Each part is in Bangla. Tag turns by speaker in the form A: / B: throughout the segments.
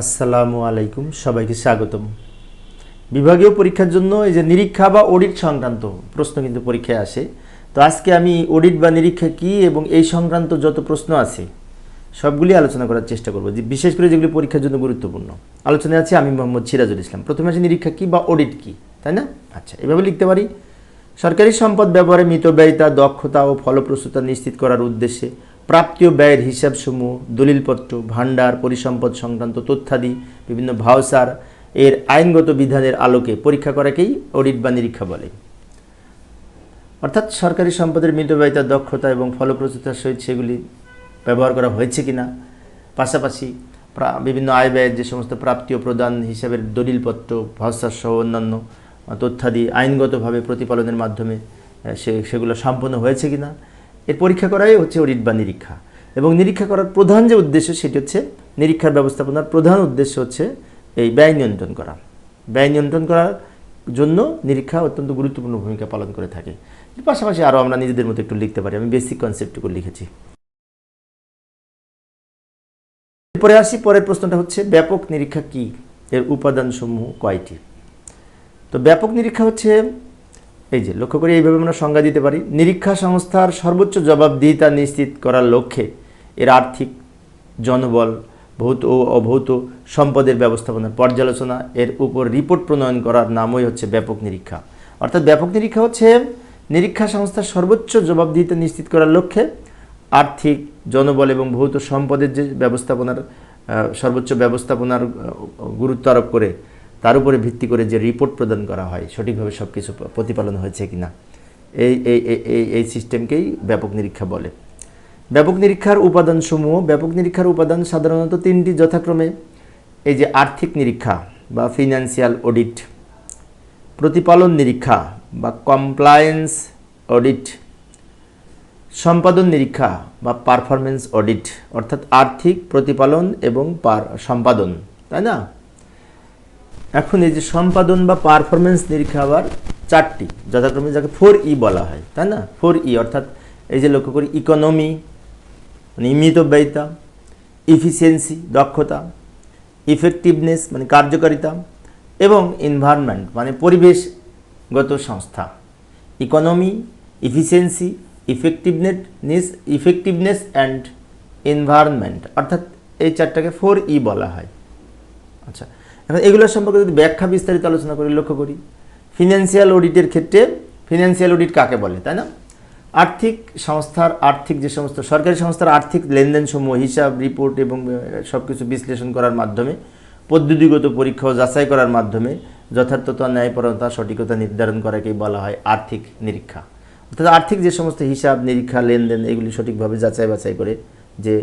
A: আসসালামু আলাইকুম, সবাইকে স্বাগতম। বিভাগীয় পরীক্ষার জন্য এই যে নিরীক্ষা বা অডিট সংক্রান্ত প্রশ্ন কিন্তু পরীক্ষায় আসে। তো আজকে আমি অডিট বা নিরীক্ষা কী এবং এই সংক্রান্ত যত প্রশ্ন আছে সবগুলি আলোচনা করার চেষ্টা করব, যে বিশেষ করে যেগুলি পরীক্ষার জন্য গুরুত্বপূর্ণ। আলোচনায় আছে আমি মোহাম্মদ সিরাজুল ইসলাম। প্রথমে আছে নিরীক্ষা কী বা অডিট কী, তাই না? আচ্ছা, এভাবে লিখতে পারি: সরকারি সম্পদ ব্যবহারে মিতব্যয়িতা, দক্ষতা ও ফলপ্রসূতা নিশ্চিত করার উদ্দেশ্যে প্রাপ্তীয় ব্যয়ের হিসাবসমূহ, দলিলপত্র, ভাণ্ডার, পরিসম্পদ সংক্রান্ত তথ্যাদি, বিভিন্ন ভাউচার এর আইনগত বিধানের আলোকে পরীক্ষা করাকেই অডিট বা নিরীক্ষা বলে। অর্থাৎ সরকারি সম্পদের মিতব্যয়িতা, দক্ষতা এবং ফলপ্রসূতার সহিত সেগুলি ব্যবহার করা হয়েছে কিনা, পাশাপাশি বিভিন্ন আয় ব্যয়ের যে সমস্ত প্রাপ্তীয় প্রদান হিসাবের দলিলপত্র, ভাউচার সহ অন্যান্য তথ্যাদি আইনগতভাবে প্রতিপালনের মাধ্যমে সেগুলো সম্পন্ন হয়েছে কিনা, এর পরীক্ষা করাই হচ্ছে অডিট বা নিরীক্ষা। এবং নিরীক্ষা করার প্রধান যে উদ্দেশ্য সেটি হচ্ছে, নিরীক্ষার ব্যবস্থাপনার প্রধান উদ্দেশ্য হচ্ছে এই ব্যয় নিয়ন্ত্রণ করা। ব্যয় নিয়ন্ত্রণ করার জন্য নিরীক্ষা অত্যন্ত গুরুত্বপূর্ণ ভূমিকা পালন করে থাকে। এর পাশাপাশি আরও আমরা নিজেদের মতো একটু লিখতে পারি। আমি বেসিক কনসেপ্টটুকু লিখেছি। এরপরে আসি, পরের প্রশ্নটা হচ্ছে ব্যাপক নিরীক্ষা কী, এর উপাদানসমূহ কয়টি? তো ব্যাপক নিরীক্ষা হচ্ছে, এই যে লক্ষ্য করে এইভাবে আমরা সংজ্ঞা দিতে পারি: নিরীক্ষা সংস্থার সর্বোচ্চ জবাবদিহিতা নিশ্চিত করার লক্ষ্যে এর আর্থিক, জনবল, ভৌত ও অভৌত সম্পদের ব্যবস্থাপনার পর্যালোচনা, এর উপর রিপোর্ট প্রণয়ন করার নামই হচ্ছে ব্যাপক নিরীক্ষা। অর্থাৎ ব্যাপক নিরীক্ষা হচ্ছে নিরীক্ষা সংস্থার সর্বোচ্চ জবাবদিহিতা নিশ্চিত করার লক্ষ্যে আর্থিক, জনবল এবং ভৌত সম্পদের যে ব্যবস্থাপনার সর্বোচ্চ ব্যবস্থাপনার গুরুত্ব আরোপ করে তার উপরে ভিত্তি করে যে রিপোর্ট প্রদান করা হয়, সঠিকভাবে সব কিছু প্রতিপালন হয়েছে কিনা, এই সিস্টেমকেই ব্যাপক নিরীক্ষা বলে। ব্যাপক নিরীক্ষার উপাদানসমূহ: ব্যাপক নিরীক্ষার উপাদান সাধারণত তিনটি, যথাক্রমে এই যে আর্থিক নিরীক্ষা বা ফিনান্সিয়াল অডিট, প্রতিপালন নিরীক্ষা বা কমপ্লায়েন্স অডিট, সম্পাদন নিরীক্ষা বা পারফরমেন্স অডিট। অর্থাৎ আর্থিক, প্রতিপালন এবং সম্পাদন, তাই না? এখন এই যে সম্পাদন বা পারফরমেন্স নিরীক্ষা আবার চারটি, যথাক্রমে যাকে 4E বলা হয়, তাই না? 4E অর্থাৎ এই যে লক্ষ্য করি: ইকোনমি মানে মিতব্যয়িতা, ইফিসিয়েন্সি দক্ষতা, ইফেক্টিভনেস মানে কার্যকারিতা, এবং এনভায়রনমেন্ট মানে পরিবেশগত সংস্থা। Economy, efficiency, effectiveness and environment, অর্থাৎ এই চারটাকে 4E বলা হয়। আচ্ছা, এখন এগুলোর সম্পর্কে যদি ব্যাখ্যা বিস্তারিত আলোচনা করি, লক্ষ্য করি ফিনান্সিয়াল অডিটের ক্ষেত্রে, ফিনান্সিয়াল অডিট কাকে বলে, তাই না? আর্থিক সংস্থার, আর্থিক যে সমস্ত সরকারি সংস্থার আর্থিক লেনদেনসমূহ, হিসাব, রিপোর্ট এবং সব কিছু বিশ্লেষণ করার মাধ্যমে, পদ্ধতিগত পরীক্ষা ও যাচাই করার মাধ্যমে যথার্থতা, ন্যায়পরতা, সঠিকতা নির্ধারণ করাকেই বলা হয় আর্থিক নিরীক্ষা। অর্থাৎ আর্থিক যে সমস্ত হিসাব, নিরীক্ষা, লেনদেন এগুলি সঠিকভাবে যাচাই বাছাই করে যে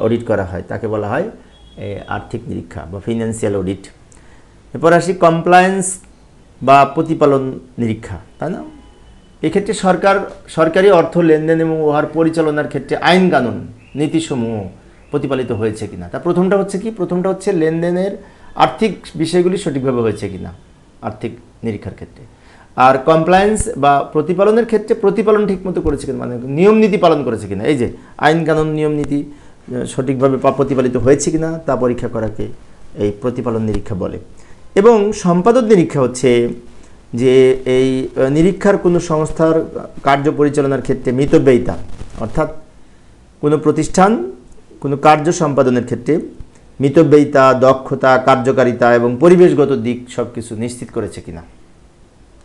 A: অডিট করা হয় তাকে বলা হয় আর্থিক নিরীক্ষা বা ফিনান্সিয়াল অডিট। এরপর আসি কমপ্লায়েন্স বা প্রতিপালন নিরীক্ষা, তাই না? এক্ষেত্রে সরকারি অর্থ লেনদেন এবং উহার পরিচালনার ক্ষেত্রে আইন কানুন, নীতিসমূহ প্রতিপালিত হয়েছে কিনা। তা প্রথমটা হচ্ছে কি? প্রথমটা হচ্ছে লেনদেনের আর্থিক বিষয়গুলি সঠিকভাবে হয়েছে কিনা আর্থিক নিরীক্ষার ক্ষেত্রে। আর কমপ্লায়েন্স বা প্রতিপালনের ক্ষেত্রে প্রতিপালন ঠিকমতো করেছে কিনা, মানে নিয়ম নীতি পালন করেছে কিনা, এই যে আইন কানুন, নিয়ম নীতি সঠিকভাবে প্রতিপালিত হয়েছে কিনা তা পরীক্ষা করাকে এই প্রতিপালন নিরীক্ষা বলে। এবং সম্পাদন নিরীক্ষা হচ্ছে যে এই নিরীক্ষার কোনো সংস্থার কার্য পরিচালনার ক্ষেত্রে মিতব্যয়িতা, অর্থাৎ কোনো প্রতিষ্ঠান কোনো কার্য সম্পাদনের ক্ষেত্রে মিতব্যয়িতা, দক্ষতা, কার্যকারিতা এবং পরিবেশগত দিক সব কিছু নিশ্চিত করেছে কিনা।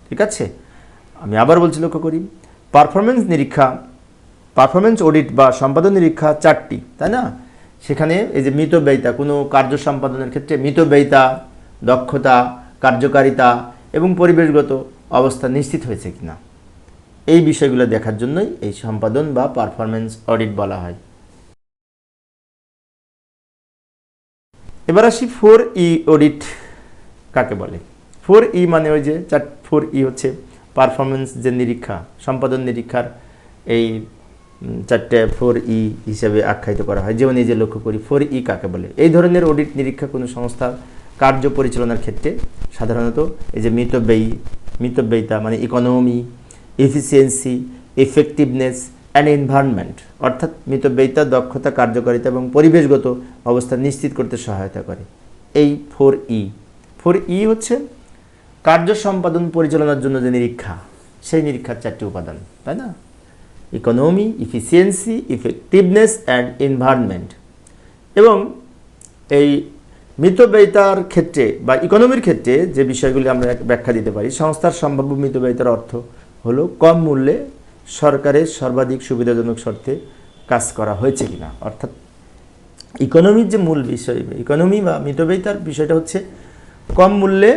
A: ঠিক আছে, আমি আবার বলছি, লক্ষ্য করি পারফরমেন্স নিরীক্ষা, পারফরমেন্স অডিট বা সম্পাদন নিরীক্ষা চারটি, তাই না? সেখানে এই যে মিতব্যয়িতা, কোনো কার্য সম্পাদনের ক্ষেত্রে মিতব্যয়িতা, দক্ষতা, কার্যকারিতা এবং পরিবেশগত অবস্থা নিশ্চিত হয়েছে কিনা, এই বিষয়গুলো দেখার জন্যই এই সম্পাদন বা পারফরমেন্স অডিট বলা হয়। এবার আসি 4E অডিট কাকে বলে। 4E মানে ওই যে 4E হচ্ছে পারফরমেন্স যে নিরীক্ষা, সম্পাদন নিরীক্ষার এই চারটে 4E হিসেবে আখ্যায়িত করা হয়। যেমন এই যে লক্ষ্য করি 4E কাকে বলে। এই ধরনের অডিট নিরীক্ষা কোনো সংস্থার কার্য পরিচালনার ক্ষেত্রে সাধারণত এই যে মিতব্যয়িতা মানে economy, efficiency, effectiveness and environment, অর্থাৎ মিতব্যয়িতা, দক্ষতা, কার্যকারিতা এবং পরিবেশগত অবস্থা নিশ্চিত করতে সহায়তা করে। এই 4E হচ্ছে কার্য সম্পাদন পরিচালনার জন্য যে নিরীক্ষা, সেই নিরীক্ষার 4টি উপাদান, তাই না? Economy, efficiency, effectiveness and environment. এবং এই মিতব্যয়িতার ক্ষেত্রে বা ইকোনমির ক্ষেত্রে যে বিষয়গুলি আমরা ব্যাখ্যা দিতে পারি, সংস্থার সম্ভাব্য মিতব্যয়িতার অর্থ হলো কম মূল্যে সরকারের সর্বাধিক সুবিধাজনক শর্তে কাজ করা হয়েছে কিনা। অর্থাৎ ইকোনমির যে মূল বিষয়, ইকোনমি বা মিতব্যয়িতার বিষয়টা হচ্ছে কম মূল্যে,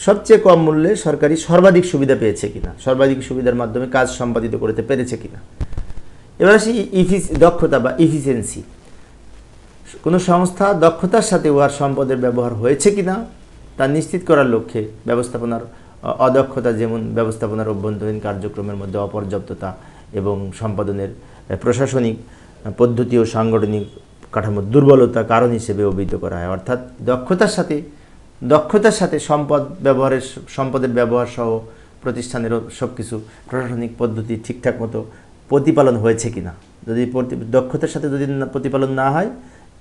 A: সবচেয়ে কম মূল্যে সরকারি সর্বাধিক সুবিধা পেয়েছে কিনা, সর্বাধিক সুবিধার মাধ্যমে কাজ সম্পাদিত করতে পেরেছে কিনা। এবার আসি দক্ষতা বা ইফিসিয়েন্সি। কোনো সংস্থা দক্ষতার সাথে উহার সম্পদের ব্যবহার হয়েছে কিনা তা নিশ্চিত করার লক্ষ্যে ব্যবস্থাপনার অদক্ষতা, যেমন ব্যবস্থাপনার অভ্যন্তরীণ কার্যক্রমের মধ্যে অপর্যাপ্ততা এবং সম্পাদনের প্রশাসনিক পদ্ধতি ও সাংগঠনিক কাঠামোর দুর্বলতা কারণ হিসেবে অভিহিত করা হয়। অর্থাৎ দক্ষতার সাথে সম্পদের ব্যবহার সহ প্রতিষ্ঠানেরও সব কিছু প্রশাসনিক পদ্ধতি ঠিকঠাক মতো প্রতিপালন হয়েছে কিনা। যদি দক্ষতার সাথে যদি প্রতিপালন না হয়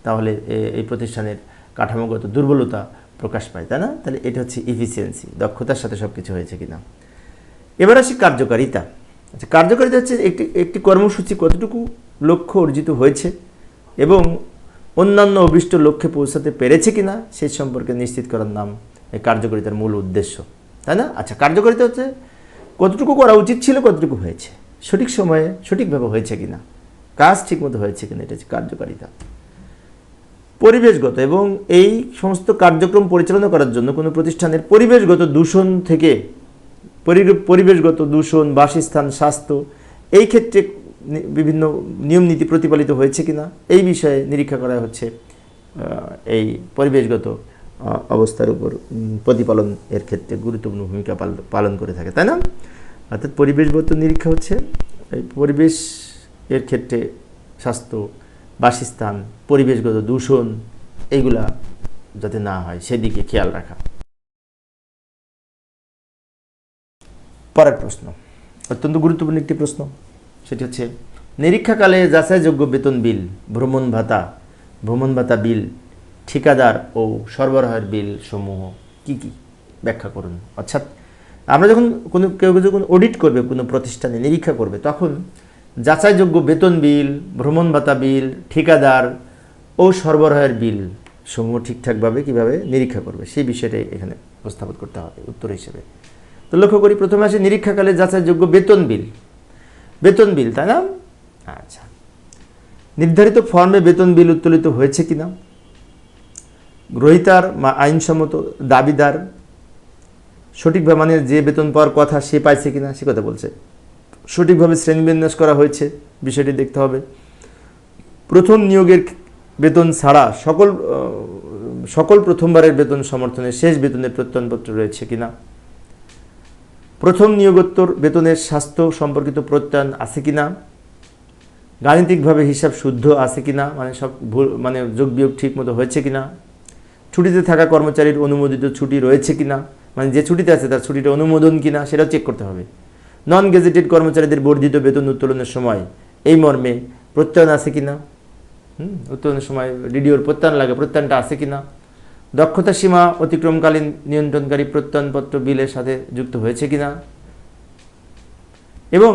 A: তাহলে এই প্রতিষ্ঠানের কাঠামোগত দুর্বলতা প্রকাশ পায়, তাই না? তাহলে এটা হচ্ছে ইফিসিয়েন্সি, দক্ষতার সাথে সব কিছু হয়েছে কিনা। এবার আসি কার্যকারিতা। আচ্ছা, কার্যকারিতা হচ্ছে একটি কর্মসূচি কতটুকু লক্ষ্য অর্জিত হয়েছে এবং অন্যান্য অভিষ্ট লক্ষ্যে পৌঁছাতে পেরেছে কিনা সেই সম্পর্কে নিশ্চিত করার নাম এই কার্যকারিতার মূল উদ্দেশ্য, তাই না? আচ্ছা, কার্যকারিতা হচ্ছে কতটুকু করা উচিত ছিল, কতটুকু হয়েছে, সঠিক সময়ে সঠিকভাবে হয়েছে কিনা, কাজ ঠিকমতো হয়েছে কিনা, এটা হচ্ছে কার্যকারিতা। পরিবেশগত, এবং এই সমস্ত কার্যক্রম পরিচালনা করার জন্য কোনো প্রতিষ্ঠানের পরিবেশগত দূষণ থেকে, পরিবেশগত দূষণ, বাসস্থান, স্বাস্থ্য, এই ক্ষেত্রে বিভিন্ন নিয়ম নীতি প্রতিপালিত হয়েছে কিনা এই বিষয়ে নিরীক্ষা করা হচ্ছে এই পরিবেশগত অবস্থার উপর প্রতিপালন এর ক্ষেত্রে গুরুত্বপূর্ণ ভূমিকা পালন করে থাকে, তাই না? অর্থাৎ পরিবেশগত নিরীক্ষা হচ্ছে এই পরিবেশ এর ক্ষেত্রে স্বাস্থ্য, বাসস্থান, পরিবেশগত দূষণ এইগুলা যাতে না হয় সেদিকে খেয়াল রাখা। পরের প্রশ্ন অত্যন্ত গুরুত্বপূর্ণ একটি প্রশ্ন, সেটি হচ্ছে নিরীক্ষাকালে যাচাইযোগ্য বেতন বিল, ভ্রমণ ভাতা বিল, ঠিকাদার ও সরবরাহের বিল সমূহ কি কি ব্যাখ্যা করুন। অর্থাৎ আমরা যখন কেউ যখন অডিট করবে, কোনো প্রতিষ্ঠানে নিরীক্ষা করবে, তখন যাচাইযোগ্য বেতন বিল, ভ্রমণ ভাতা বিল, ঠিকাদার ও সরবরাহের বিল সমূহ ঠিকঠাকভাবে কীভাবে নিরীক্ষা করবে সেই বিষয়টাই এখানে উপস্থাপন করতে হবে উত্তর হিসেবে। তো লক্ষ্য করি, প্রথমে আসে নিরীক্ষাকালে যাচাইযোগ্য বেতন বিল, তাই না? আচ্ছা, নির্ধারিত ফর্মে বেতন বিল উত্তোলিত হয়েছে কিনা, গ্রহীতার আইনসম্মত দাবিদার সঠিকভাবে, মানে যে বেতন পাওয়ার কথা সে পাইছে কিনা সে কথা বলছে, সঠিকভাবে শ্রেণীবিন্যাস করা হয়েছে বিষয়টি দেখতে হবে। প্রথম নিয়োগের বেতন ছাড়া সকল প্রথমবারের বেতন সমর্থনে শেষ বেতনের প্রত্যয়নপত্র রয়েছে কিনা, প্রথম নিয়োগোত্তর বেতনের স্বাস্থ্য সম্পর্কিত প্রত্যয়ন আছে কিনা, গাণিতিকভাবে হিসাব শুদ্ধ আছে কিনা, মানে সব মানে যোগ বিয়োগ ঠিক মতো হয়েছে কিনা, ছুটিতে থাকা কর্মচারীর অনুমোদিত ছুটি রয়েছে কিনা, মানে যে ছুটিতে আছে তার ছুটিটা অনুমোদন কিনা সেটাও চেক করতে হবে। নন গেজেটেড কর্মচারীদের বর্ধিত বেতন উত্তোলনের সময় এই মর্মে প্রত্যয়ন আছে কিনা, উত্তোলনের সময় ডিডিওর প্রত্যয়ন লাগে, প্রত্যয়নটা আছে কিনা, দক্ষতা সীমা অতিক্রমকালীন নিয়ন্ত্রণকারী প্রত্যয়নপত্র বিলের সাথে যুক্ত হয়েছে কিনা, এবং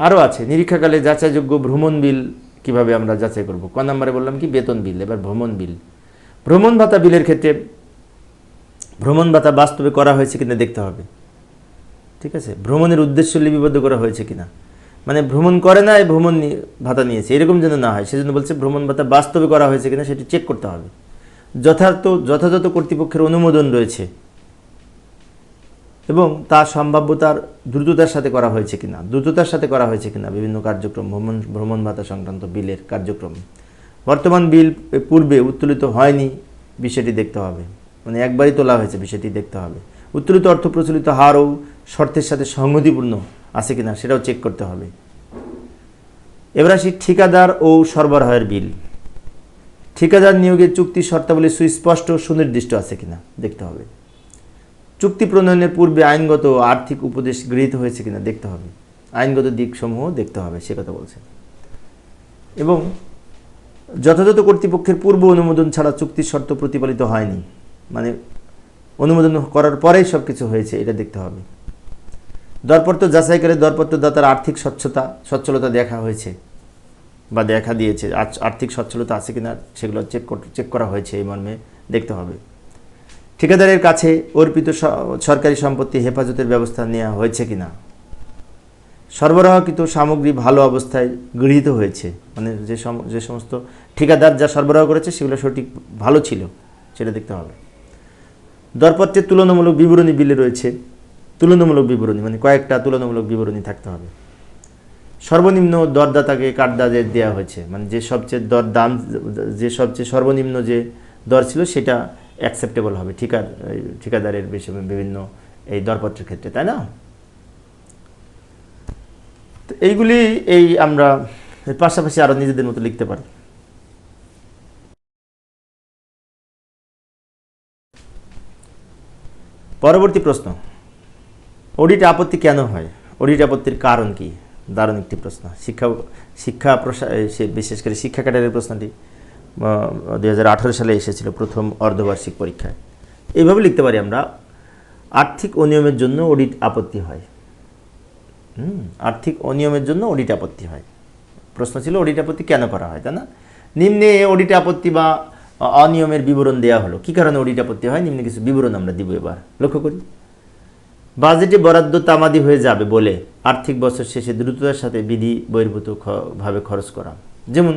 A: আরও আছে নিরীক্ষাকালে যাচাইযোগ্য ভ্রমণ বিল কিভাবে আমরা যাচাই করব। ক নম্বরে বললাম কি বেতন বিল, এবার ভ্রমণ বিল। ভ্রমণ ভাতা বিলের ক্ষেত্রে ভ্রমণ ভাতা বাস্তবে করা হয়েছে কিনা দেখতে হবে, ঠিক আছে? ভ্রমণের উদ্দেশ্য লিপিবদ্ধ করা হয়েছে কিনা, মানে ভ্রমণ করে না ভ্রমণ ভাতা নিয়েছে এরকম যেন না হয়, সেজন্য বলছে ভ্রমণ ভাতা বাস্তবে করা হয়েছে কিনা সেটি চেক করতে হবে। যথাযথ কর্তৃপক্ষের অনুমোদন রয়েছে এবং তা সম্ভাব্যতার দ্রুততার সাথে করা হয়েছে কিনা, বিভিন্ন কার্যক্রম ভ্রমণ ভাতা সংক্রান্ত বিলের কার্যক্রম। বর্তমান বিল পূর্বে উত্তোলিত হয়নি বিষয়টি দেখতে হবে, মানে একবারই তোলা হয়েছে বিষয়টি দেখতে হবে। উত্তোলিত অর্থ প্রচলিত হার ও শর্তের সাথে সংগতিপূর্ণ আছে কিনা সেটাও চেক করতে হবে। এবার আসি ঠিকাদার ও সরবরাহের বিল। ঠিকাদার নিয়োগের চুক্তি শর্তাবলী সুস্পষ্ট সুনির্দিষ্ট আছে কিনা দেখতে হবে। চুক্তি প্রণয়নের পূর্বে আইনগত ও আর্থিক উপদেশ গৃহীত হয়েছে কিনা দেখতে হবে, আইনগত দিকসমূহ দেখতে হবে সে কথা বলছে। এবং যথাযথ কর্তৃপক্ষের পূর্ব অনুমোদন ছাড়া চুক্তির শর্ত প্রতিপালিত হয়নি, মানে অনুমোদন করার পরেই সব কিছু হয়েছে এটা দেখতে হবে। দরপত্র যাচাই করে দরপত্রদাতার আর্থিক সচ্ছলতা দেখা হয়েছে বা দেখা দিয়েছে, আর্থিক সচ্ছলতা আছে কিনা সেগুলো চেক করা হয়েছে এই মর্মে দেখতে হবে। ঠিকাদারের কাছে অর্পিত সরকারি সম্পত্তি হেফাজতের ব্যবস্থা নেওয়া হয়েছে কিনা, সরবরাহকৃত সামগ্রী ভালো অবস্থায় গৃহীত হয়েছে, মানে যে সমস্ত ঠিকাদার যা সরবরাহ করেছে সেগুলো সঠিক ভালো ছিল সেটা দেখতে হবে। দরপত্রের তুলনামূলক বিবরণী বিলে রয়েছে, তুলনামূলক বিবরণী মানে কয়েকটা তুলনামূলক বিবরণী থাকতে হবে। সর্বনিম্ন দরদাতাকে কাটদাজে দেওয়া হয়েছে, মানে যে সবচেয়ে সর্বনিম্ন যে দর ছিল সেটা অ্যাকসেপ্টেবল হবে ঠিকাদারের বিভিন্ন এই দরপত্রের ক্ষেত্রে, তাই না? তো এইগুলি আমরা পাশাপাশি আরও নিজেদের মতো লিখতে পারি। পরবর্তী প্রশ্ন, অডিট আপত্তি কেন হয়? অডিট আপত্তির কারণ কি? দারুণ একটি প্রশ্ন। বিশেষ করে শিক্ষা ক্যাডারের প্রশ্নটি 2018 সালে এসেছিল প্রথম অর্ধবার্ষিক পরীক্ষায়। এইভাবে লিখতে পারি আমরা, আর্থিক অনিয়মের জন্য অডিট আপত্তি হয়। আর্থিক অনিয়মের জন্য অডিট আপত্তি হয়। প্রশ্ন ছিল অডিট আপত্তি কেন করা হয়, তাই না? নিম্নে অডিট আপত্তি বা অনিয়মের বিবরণ দেওয়া হলো। কি কারণে অডিট আপত্তি হয় নিম্নে কিছু বিবরণ আমরা দিব। এবার লক্ষ্য করি, বাজেটে বরাদ্দ তামাদি হয়ে যাবে বলে আর্থিক বছর শেষে দ্রুততার সাথে বিধি বহির্ভূত ভাবে খরচ করা। যেমন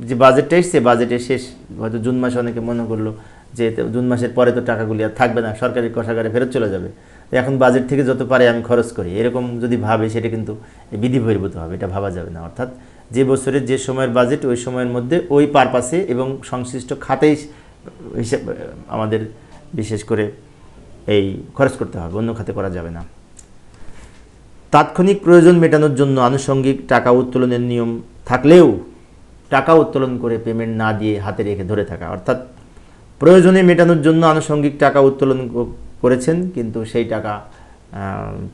A: যে বাজেটটা এসছে, বাজেটের শেষ হয়তো জুন মাসে অনেকে মনে করলো যে জুন মাসের পরে তো টাকাগুলি আর থাকবে না, সরকারি কোষাগারে ফেরত চলে যাবে, এখন বাজেট থেকে যত পারে আমি খরচ করি, এরকম যদি ভাবে সেটা কিন্তু বিধি বহির্ভূত হবে, এটা ভাবা যাবে না। অর্থাৎ যে বছরের যে সময়ের বাজেট ওই সময়ের মধ্যে ওই পারপাসে এবং সংশ্লিষ্ট খাতেই হিসাব আমাদের বিশেষ করে এই খরচ করতে হবে, অন্য খাতে করা যাবে না। তাৎক্ষণিক প্রয়োজন মেটানোর জন্য আনুষঙ্গিক টাকা উত্তোলনের নিয়ম থাকলেও টাকা উত্তোলন করে পেমেন্ট না দিয়ে হাতে রেখে ধরে থাকা, অর্থাৎ প্রয়োজনে মেটানোর জন্য আনুষঙ্গিক টাকা উত্তোলন করেছেন কিন্তু সেই টাকা